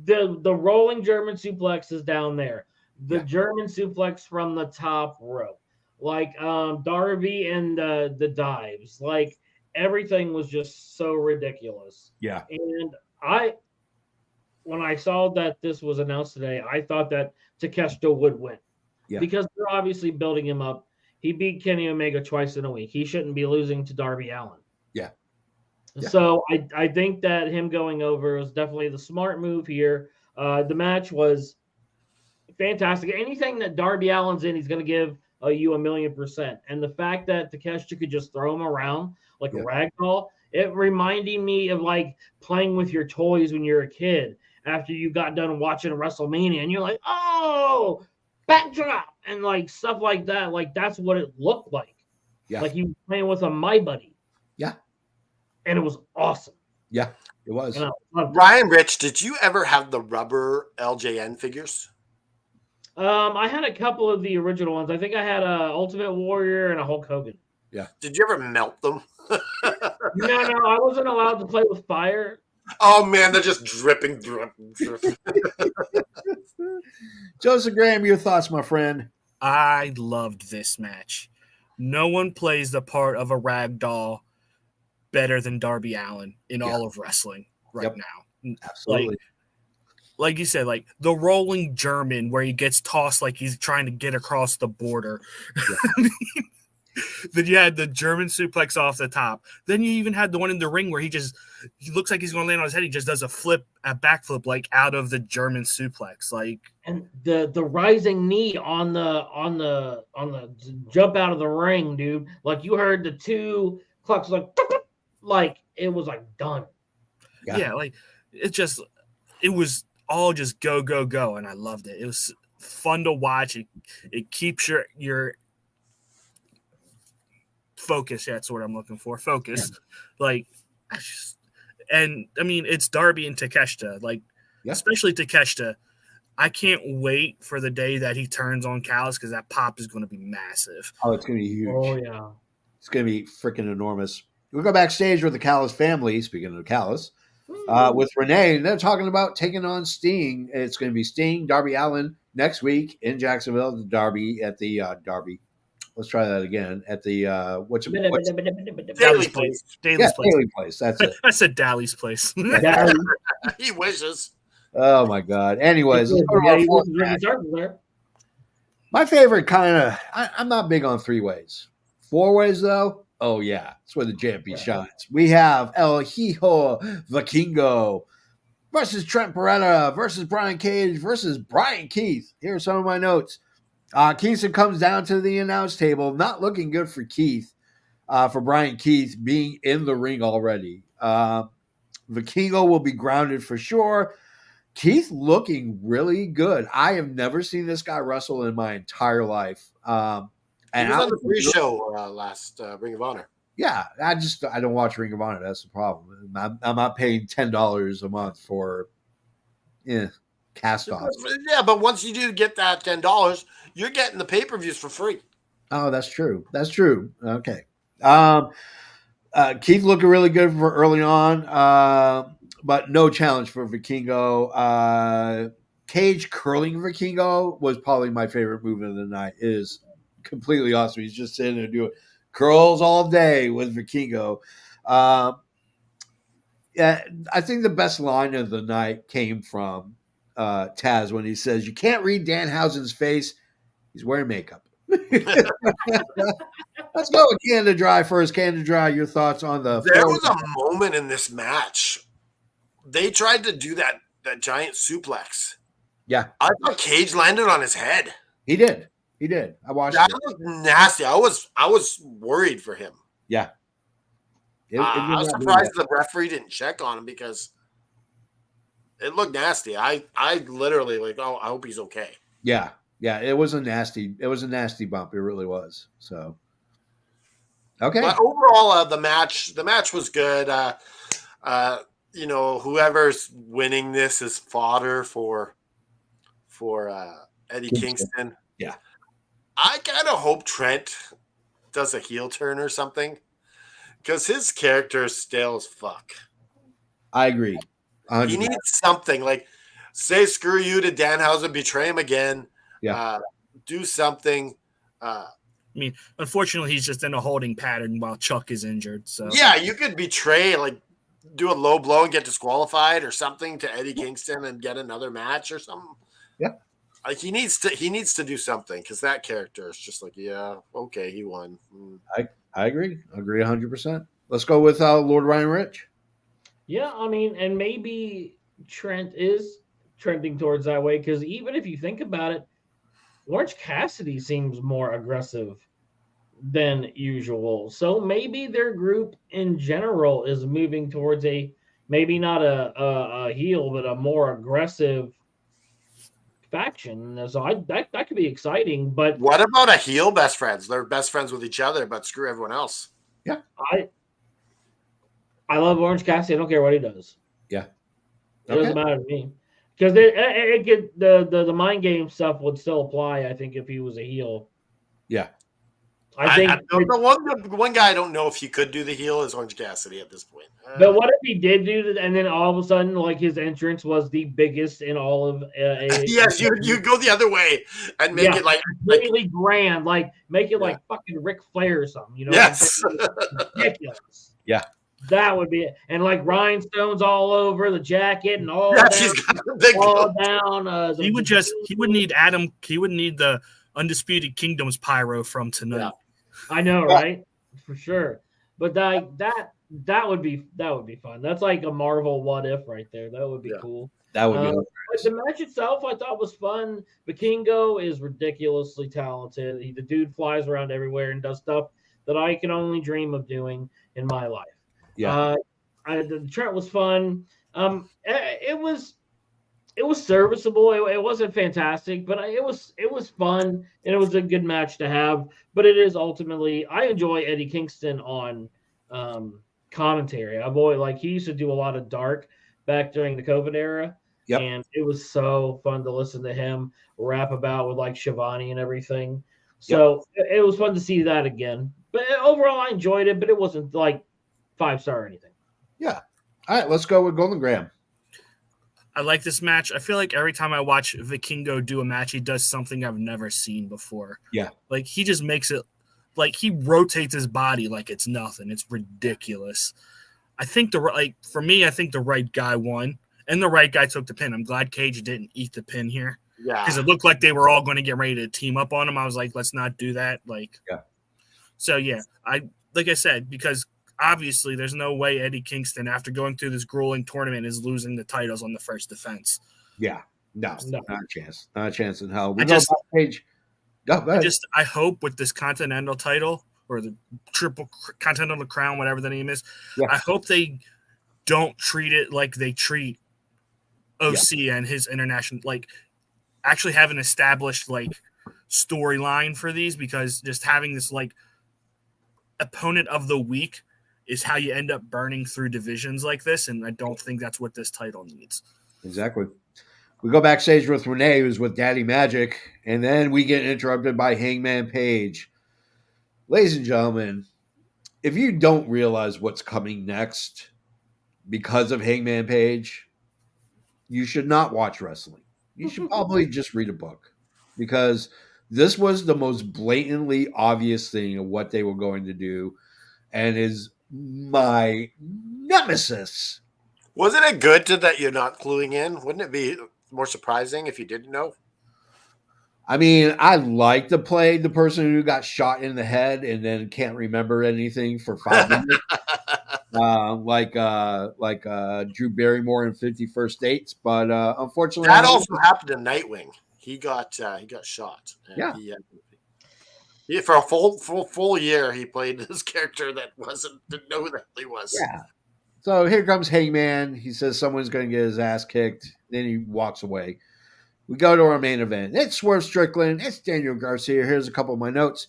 The rolling German suplex is down there. The German suplex from the top rope, like Darby and the dives, like everything was just so ridiculous. Yeah. And when I saw that this was announced today, I thought that Takeshita would win. Yeah. Because they're obviously building him up. He beat Kenny Omega twice in a week. He shouldn't be losing to Darby Allin. Yeah. So I think that him going over was definitely the smart move here. The match was fantastic. Anything that Darby Allin's in, he's going to give you 1,000,000%. And the fact that Takeshita could just throw him around like a rag doll, it reminded me of like playing with your toys when you're a kid after you got done watching WrestleMania and you're like, oh, backdrop and like stuff like that. Like that's what it looked like. Yeah. Like you playing with a My Buddy. Yeah. And it was awesome. Yeah, it was. Ryan Rich, did you ever have the rubber LJN figures? I had a couple of the original ones. I think I had a Ultimate Warrior and a Hulk Hogan. Yeah. Did you ever melt them? No, I wasn't allowed to play with fire. Oh man, they're just dripping. Joseph Graham, your thoughts, my friend? I loved this match. No one plays the part of a rag doll better than Darby Allin in all of wrestling right now. Absolutely. Like you said, like the rolling German where he gets tossed like he's trying to get across the border. Yeah. Then you had the German suplex off the top. Then you even had the one in the ring where he looks like he's going to land on his head. He just does a backflip like out of the German suplex. Like, and the rising knee on the jump out of the ring, dude. Like you heard the two clucks like it was like done. Yeah, like it was all just go, go, go. And I loved it. It was fun to watch. It keeps your focus. Yeah, that's what I'm looking for. Focus. Yeah. Like, I mean, it's Darby and Takeshita. Like, especially Takeshita. I can't wait for the day that he turns on Callis because that pop is going to be massive. Oh, it's going to be huge. Oh, yeah. It's going to be freaking enormous. We'll go backstage with the Callis family, speaking of Callis, with Renee. And they're talking about taking on Sting. It's going to be Sting, Darby Allin next week in Jacksonville. The Darby at the Darby. Let's try that again at the Daly's place. Daly place. That's it. I said Daly's place. He wishes. Oh my God. Anyways, my favorite I'm not big on 3-ways. 4-ways though. Oh yeah, that's where the champion shines. We have El Hijo Vikingo versus Trent Beretta versus Brian Cage versus Brian Keith. Here are some of my notes. Kingston comes down to the announce table, not looking good for Keith, for Brian Keith being in the ring already. Vikingo will be grounded for sure. Keith looking really good. I have never seen this guy wrestle in my entire life. And he was on the pre-show last Ring of Honor. Yeah, I don't watch Ring of Honor. That's the problem. I'm not paying $10 a month for cast offs. Yeah, but once you do get that $10, you're getting the pay-per-views for free. Oh, that's true. That's true. Okay. Keith looking really good for early on, but no challenge for Vikingo. Cage curling Vikingo was probably my favorite move of the night. It is completely awesome. He's just sitting there doing curls all day with Vikingo. Yeah, I think the best line of the night came from Taz when he says, "You can't read Danhausen's face. He's wearing makeup." Let's go with Canada Dry first. Canada Dry, your thoughts on the... There was a moment in this match. They tried to do that giant suplex. Yeah. I thought Cage landed on his head. He did. I watched that. That looked nasty. I was worried for him. Yeah. I was surprised the referee didn't check on him because it looked nasty. I literally I hope he's okay. Yeah. Yeah, it was a nasty bump. It really was. So, okay. But overall, the match was good. Whoever's winning this is fodder for Eddie Kingston. Yeah. I kind of hope Trent does a heel turn or something because his character is stale as fuck. I agree. 100%. He needs something like say screw you to Danhausen, betray him again. Do something. I mean, unfortunately, he's just in a holding pattern while Chuck is injured. So yeah, you could betray, like do a low blow and get disqualified or something to Eddie Kingston and get another match or something. Yeah. Like he needs to do something because that character is just like, yeah, okay, he won. I agree. I agree 100%. Let's go with Lord Ryan Rich. Yeah, I mean, and maybe Trent is trending towards that way because even if you think about it, Orange Cassidy seems more aggressive than usual. So maybe their group in general is moving towards maybe not a heel, but a more aggressive faction. So that could be exciting. But what about a heel best friends? They're best friends with each other, but screw everyone else. Yeah. I love Orange Cassidy. I don't care what he does. Yeah. It doesn't matter to me. Because the mind game stuff would still apply, I think, if he was a heel. Yeah. I think the one guy I don't know if he could do the heel is Orange Cassidy at this point. But what if he did do it, and then all of a sudden, like his entrance was the biggest in all of yes, you go the other way and make it like completely grand, like make it like fucking Ric Flair or something, you know? Yes, ridiculous. Yeah, that would be it. And like rhinestones all over the jacket and all down. He would need Adam. He would need the Undisputed Kingdom's pyro from tonight. Yeah. I know, right? For sure. But that would be fun. That's like a Marvel what if right there. That would be cool. That would be but the match itself I thought was fun. Vikingo is ridiculously talented. The dude flies around everywhere and does stuff that I can only dream of doing in my life. Yeah. The Trent was fun. It was serviceable. It wasn't fantastic, but it was fun and it was a good match to have. But it is ultimately, I enjoy Eddie Kingston on commentary. He used to do a lot of dark back during the COVID era, and it was so fun to listen to him rap about with like Shivani and everything. So it was fun to see that again. But overall, I enjoyed it, but it wasn't like 5-star or anything. Yeah. All right, let's go with Golden Graham. I like this match. I feel like every time I watch Vikingo do a match, he does something I've never seen before. Yeah. Like he just makes it like he rotates his body like it's nothing. It's ridiculous. I think for me, I think the right guy won and the right guy took the pin. I'm glad Cage didn't eat the pin here. Yeah. Because it looked like they were all going to get ready to team up on him. I was like, let's not do that. So yeah, like I said, because obviously there's no way Eddie Kingston, after going through this grueling tournament, is losing the titles on the first defense. Yeah. No. Not a chance. Not a chance in hell. I hope with this Continental title or the Triple Continental Crown, whatever the name is, I hope they don't treat it like they treat OC and his international, like actually have an established storyline for these, because just having this opponent of the week is how you end up burning through divisions like this, and I don't think that's what this title needs. Exactly. We go backstage with Renee, who's with Daddy Magic, and then we get interrupted by Hangman Page. Ladies and gentlemen, if you don't realize what's coming next because of Hangman Page, you should not watch wrestling. You should probably just read a book, because this was the most blatantly obvious thing of what they were going to do, and is my nemesis. Wasn't it good that you're not cluing in? Wouldn't it be more surprising if you didn't know? I mean, I like to play the person who got shot in the head and then can't remember anything for 5 minutes. like Drew Barrymore in 51st Dates, but unfortunately, that also happened to Nightwing. He got shot. For a full year, he played this character that didn't know who the hell he was. Yeah. So here comes Hangman. He says someone's going to get his ass kicked. Then he walks away. We go to our main event. It's Swerve Strickland. It's Daniel Garcia. Here's a couple of my notes.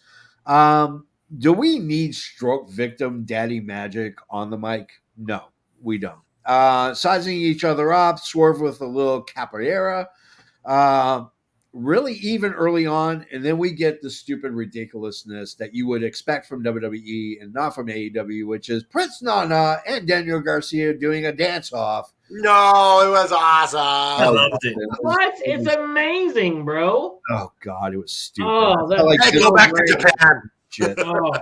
Do we need stroke victim Daddy Magic on the mic? No, we don't. Sizing each other up. Swerve with a little capoeira. really even early on, and then we get the stupid ridiculousness that you would expect from WWE and not from AEW, which is Prince Nana and Daniel Garcia doing a dance off. No, it was awesome. I loved it. What? It's amazing, bro. Oh God, it was stupid. Oh, that's Like, Hey, go back to Japan. shit. Oh,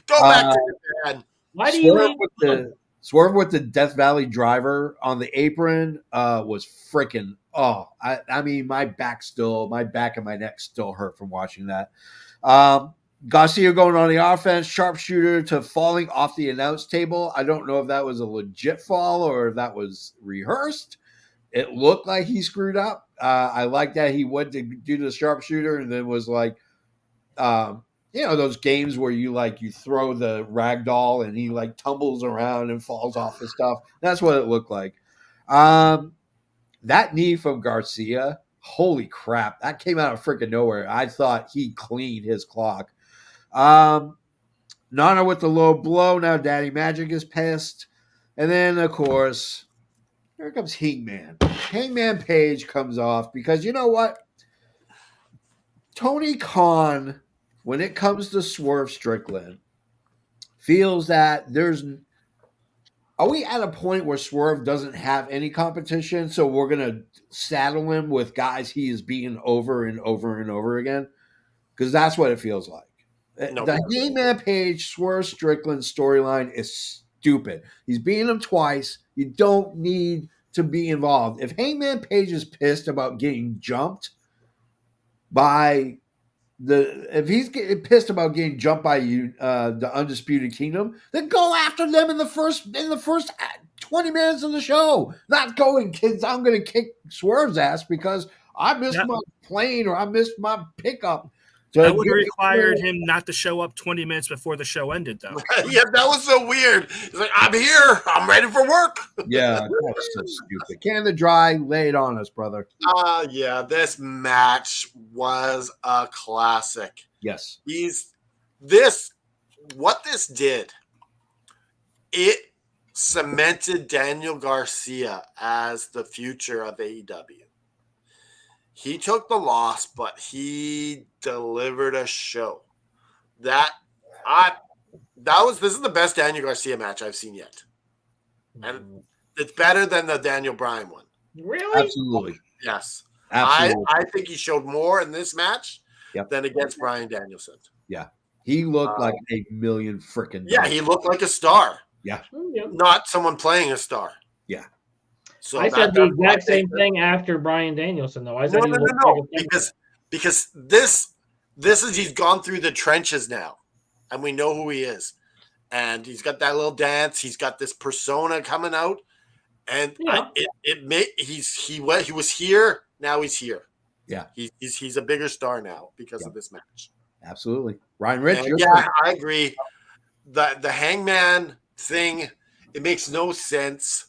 Go back to Japan. why do you Swerve with the Death Valley driver on the apron was freaking. I mean, my back and my neck still hurt from watching that. Garcia going on the offense, sharpshooter to falling off the announce table. I don't know if that was a legit fall or if that was rehearsed. It looked like he screwed up. I like that he went to do the sharpshooter and then was like, those games where you throw the rag doll and he like tumbles around and falls off and stuff. That's what it looked like. That knee from Garcia, holy crap, that came out of freaking nowhere. I thought he cleaned his clock. Nana with the low blow. Now Daddy Magic is pissed. And then, of course, here comes Hangman. Hangman Page comes off because you know what? Tony Khan, when it comes to Swerve Strickland, feels that are we at a point where Swerve doesn't have any competition, so we're going to saddle him with guys he is beating over and over and over again? Because that's what it feels like. No, the Hangman Page Swerve Strickland storyline is stupid. He's beating him twice. You don't need to be involved. If Hangman Page is pissed about getting jumped by if he's getting pissed about getting jumped by the Undisputed Kingdom, then go after them in the first 20 minutes of the show. Not going, kids, I'm going to kick Swerve's ass because I missed my plane or I missed my pickup. So that would have required him not to show up 20 minutes before the show ended, though. Yeah, that was so weird. He's like, I'm here. I'm ready for work. Yeah, that's so stupid. Can the dry, lay it on us, brother. Yeah, this match was a classic. Yes. What this did, it cemented Daniel Garcia as the future of AEW. He took the loss, but he delivered a show. This is the best Daniel Garcia match I've seen yet. And it's better than the Daniel Bryan one. Really? Absolutely. Yes. Absolutely. I think he showed more in this match than against Bryan Danielson. Yeah. He looked like a million freaking. Yeah, he looked like a star. Yeah. Not someone playing a star. Yeah. So I said the exact same thing after Bryan Danielson, though. I said no. Because this is he's gone through the trenches now, and we know who he is, and he's got that little dance. He's got this persona coming out, and he was here. Now he's here. Yeah, he's a bigger star now because of this match. Absolutely, Ryan Rich. I agree. The Hangman thing, it makes no sense.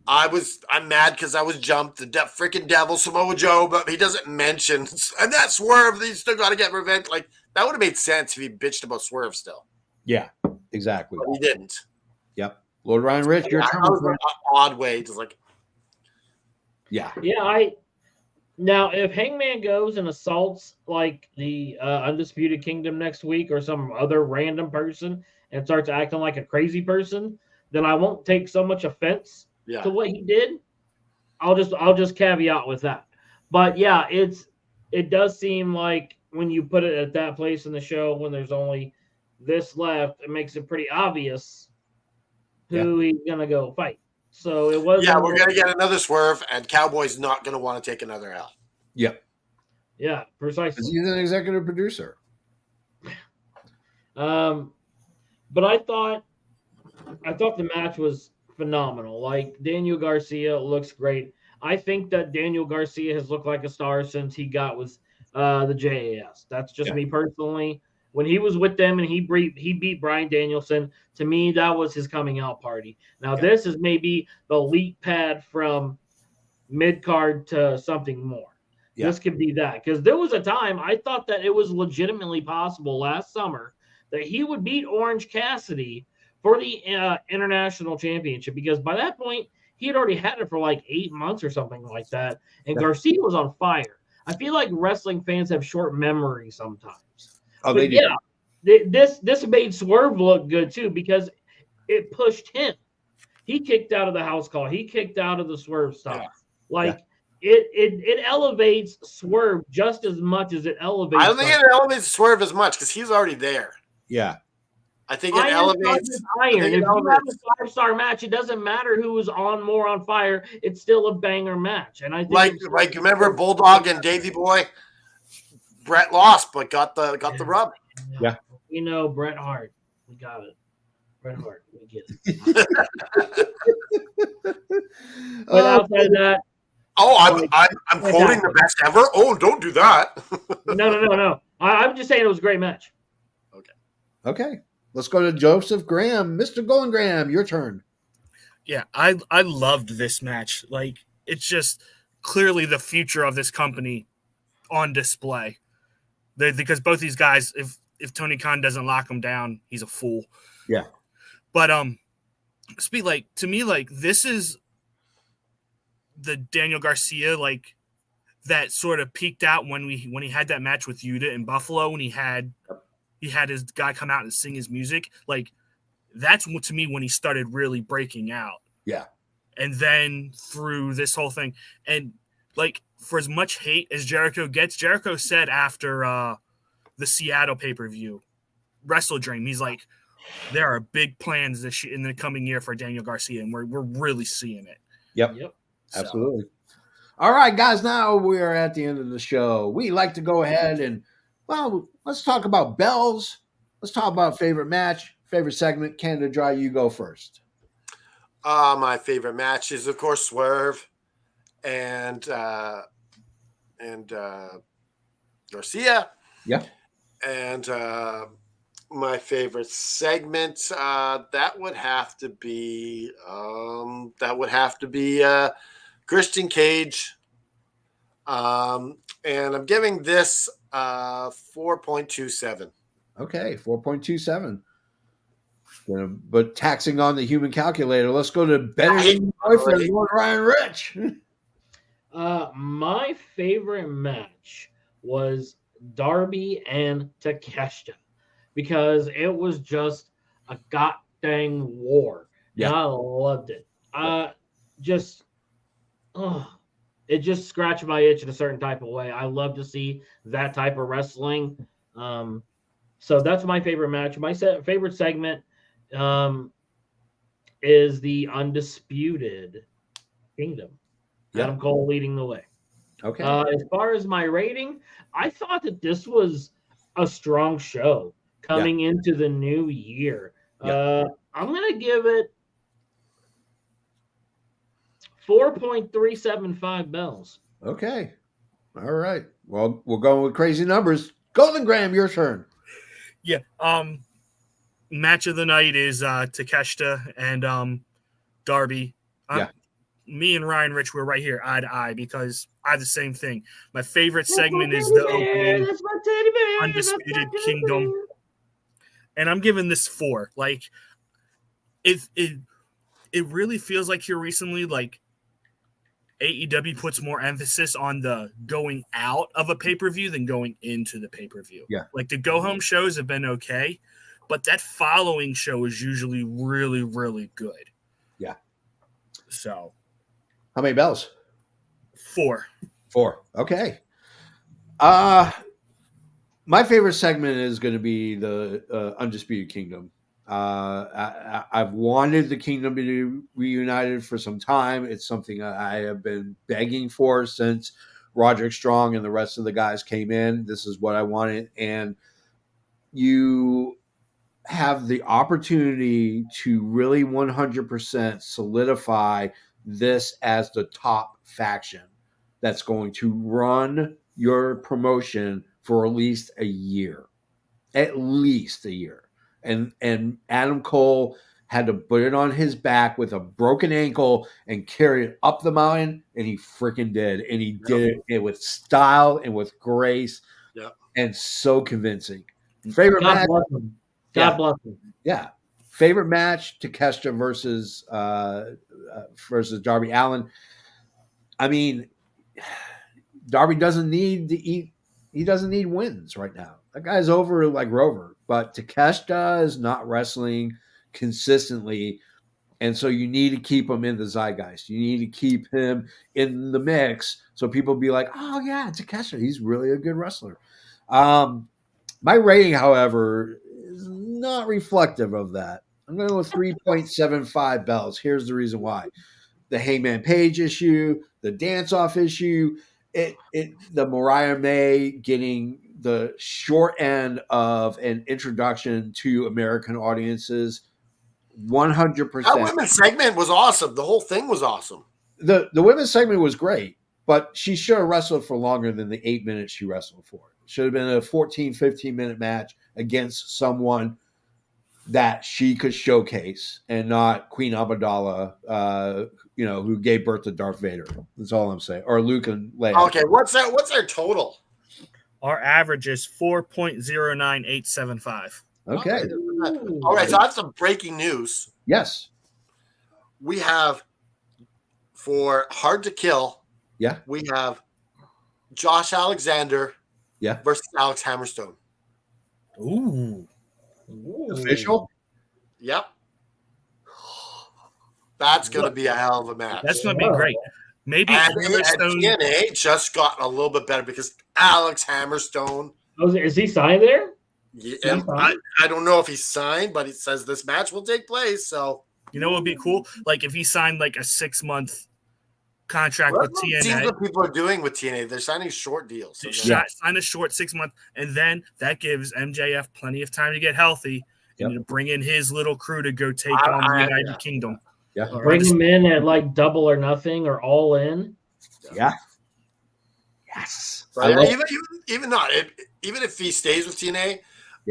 I'm mad because I was jumped. The freaking devil, Samoa Joe, but he doesn't mention. And that Swerve, he's still got to get revenge. Like, that would have made sense if he bitched about Swerve still. Yeah, exactly. But he didn't. Yep. Lord Ryan Rich, your turn. That was an odd way. Just like, yeah. Yeah, now, if Hangman goes and assaults, like, the Undisputed Kingdom next week or some other random person and starts acting like a crazy person, then I won't take so much offense to what he did. I'll just caveat with that. But yeah, it does seem like when you put it at that place in the show when there's only this left, it makes it pretty obvious who he's gonna go fight. So it was we're gonna get another Swerve, and Cowboy's not gonna want to take another L. Yep. Yeah, precisely. He's an executive producer. But I thought the match was phenomenal. Like, Daniel Garcia looks great. I think that Daniel Garcia has looked like a star since he got with the JAS. That's just me personally. When he was with them and he beat Bryan Danielson, to me, that was his coming out party. Now, this is maybe the leap pad from mid-card to something more. Yeah. This could be that. Because there was a time I thought that it was legitimately possible last summer that he would beat Orange Cassidy for the international championship, because by that point he had already had it for like 8 months or something like that, and Garcia was on fire. I feel like wrestling fans have short memory sometimes. Oh, But they do. yeah, this made Swerve look good too because it pushed him. He kicked out of the house call. He kicked out of the Swerve stuff. Yeah. Like it elevates Swerve just as much as it elevates. I don't think it elevates Swerve as much because he's already there. Yeah. I think it elevates Iron. If you have a 5-star match, it doesn't matter who was more on fire. It's still a banger match. And I think like remember Bulldog and Davey Boy? Brett lost, but got the rub. Yeah. You know, Bret Hart. We got it. Bret Hart. We get it. But outside of that. Oh, I'm quoting the best ever. Oh, don't do that. No. I'm just saying it was a great match. Okay. Let's go to Joseph Graham. Mr. Golden Graham, your turn. Yeah, I loved this match. Like, it's just clearly the future of this company on display. Because both these guys, if Tony Khan doesn't lock them down, he's a fool. Yeah. But to me, like, this is the Daniel Garcia, like, that sort of peaked out when he had that match with Yuta in Buffalo, when he had his guy come out and sing his music. Like, that's to me when he started really breaking out. Yeah. And then through this whole thing, and like, for as much hate as Jericho gets, Jericho said after the Seattle pay-per-view, Wrestle Dream, he's like, there are big plans in the coming year for Daniel Garcia, and we're really seeing it. Yep. Absolutely. All right, guys, now we're at the end of the show. We like to go ahead and, well, let's talk about bells. Let's talk about favorite match, favorite segment. Canada Dry, you go first. My favorite match is, of course, Swerve and Garcia. Yeah. And my favorite segment, that would have to be Christian Cage. And I'm giving this 4.27. Okay, 4.27. But taxing on the human calculator, let's go to better than boyfriend, Lord Ryan Rich. My favorite match was Darby and Takeshita because it was just a goddamn war. Yeah. And I loved it. It just scratched my itch in a certain type of way. I love to see that type of wrestling. So that's my favorite match. My favorite segment is the Undisputed Kingdom. Yeah. Adam Cole leading the way. Okay. As far as my rating, I thought that this was a strong show coming into the new year. I'm going to give it 4.375 bells. Okay. All right. Well, we're going with crazy numbers. Golden Graham, your turn. Yeah. Match of the night is Takeshita and Darby. Me and Ryan Rich were right here eye to eye because I have the same thing. My favorite segment is the opening Undisputed Kingdom. And I'm giving this 4. Like, it really feels like here recently, like, AEW puts more emphasis on the going out of a pay-per-view than going into the pay-per-view. Yeah. Like, the go-home shows have been okay, but that following show is usually really, really good. Yeah. So. How many bells? 4. Okay. My favorite segment is going to be the Undisputed Kingdom. I've wanted the Kingdom to be reunited for some time. It's something I have been begging for since Roderick Strong and the rest of the guys came in. This is what I wanted. And you have the opportunity to really 100% solidify this as the top faction that's going to run your promotion for at least a year. And Adam Cole had to put it on his back with a broken ankle and carry it up the mountain, and he freaking did. And he did it with style and with grace, and so convincing. Favorite match? God bless him. Yeah. Favorite match: Takeshita versus Darby Allin. I mean, Darby doesn't need to eat. He doesn't need wins right now. That guy's over like Rover, but Takeshita is not wrestling consistently. And so you need to keep him in the zeitgeist. You need to keep him in the mix so people be like, oh, yeah, Takeshita, he's really a good wrestler. My rating, however, is not reflective of that. I'm going to go with 3.75 bells. Here's the reason why. The Hangman Page issue, the dance-off issue, the Mariah May getting the short end of an introduction to American audiences, 100%. That women's segment was awesome. The whole thing was awesome. The women's segment was great, but she should have wrestled for longer than the 8 minutes she wrestled for. It should have been a 14, 15-minute match against someone that she could showcase and not Queen Amidala, who gave birth to Darth Vader. That's all I'm saying. Or Luke and Leia. Okay, what's our total? Our average is 4.09875. Okay. All right, so that's some breaking news. Yes. We have for Hard to Kill. Yeah. We have Josh Alexander. Yeah. Versus Alex Hammerstone. Ooh. Official? Yep. That's going to be a hell of a match. That's going to be great. Maybe Hammerstone. TNA just got a little bit better because Alex Hammerstone. Oh, is he signed there? Yeah, I don't know if he's signed, but he says this match will take place. So you know what would be cool? Like if he signed like a 6-month contract with TNA. See what people are doing with TNA. They're signing short deals. So sign a short 6-month, and then that gives MJF plenty of time to get healthy and to bring in his little crew to go take on the United Kingdom. Yeah, bring him in at like Double or Nothing or All In. Yeah. Yes. Right. Even if he stays with TNA,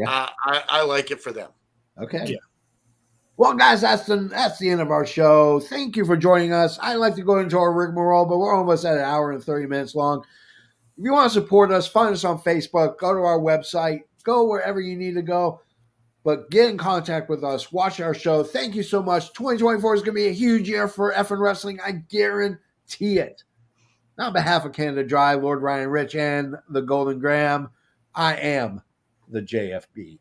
I like it for them. Okay. Yeah. Well, guys, that's the end of our show. Thank you for joining us. I'd like to go into our rigmarole, but we're almost at an hour and 30 minutes long. If you want to support us, find us on Facebook, go to our website, go wherever you need to go, but get in contact with us. Watch our show. Thank you so much. 2024 is going to be a huge year for effing wrestling. I guarantee it. Now, on behalf of Canada Dry, Lord Ryan Rich, and the Golden Graham, I am the JFB.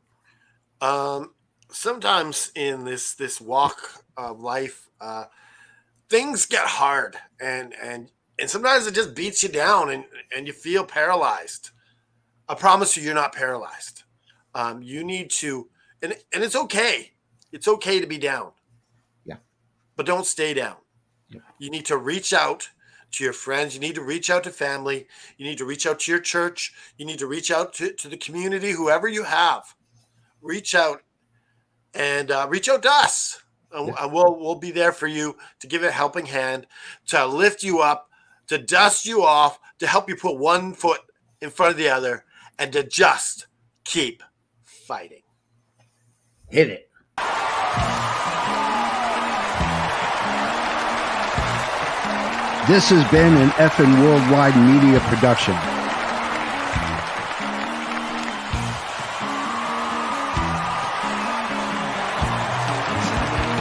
Sometimes in this walk of life, things get hard, and sometimes it just beats you down, and you feel paralyzed. I promise you're not paralyzed. You need to, and it's okay. It's okay to be down. Yeah. But don't stay down. Yeah. You need to reach out to your friends. You need to reach out to family. You need to reach out to your church. You need to reach out to the community, whoever you have. Reach out. And reach out to us. And we'll be there for you to give a helping hand, to lift you up, to dust you off, to help you put one foot in front of the other, and to just keep fighting. Hit it. This has been an effing worldwide media production.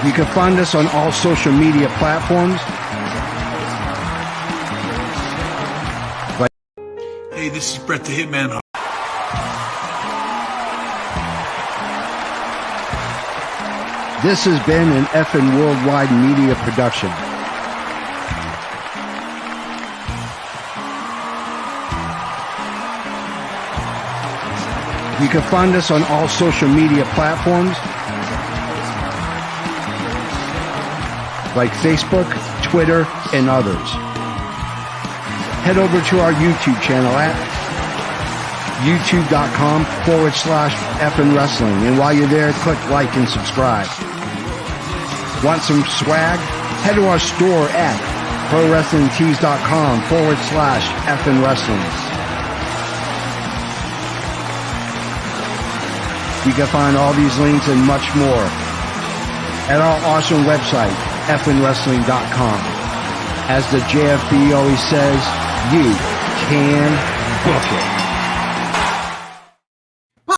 You can find us on all social media platforms. Hey, this is Bret the Hitman Hart. This has been an effing worldwide media production. You can find us on all social media platforms like Facebook, Twitter, and others. Head over to our YouTube channel at youtube.com/effing wrestling. And while you're there, click like and subscribe. Want some swag? Head to our store at prowrestlingtees.com/effing wrestling. You can find all these links and much more at our awesome website, effingwrestling.com. As the JFB always says, you can book it.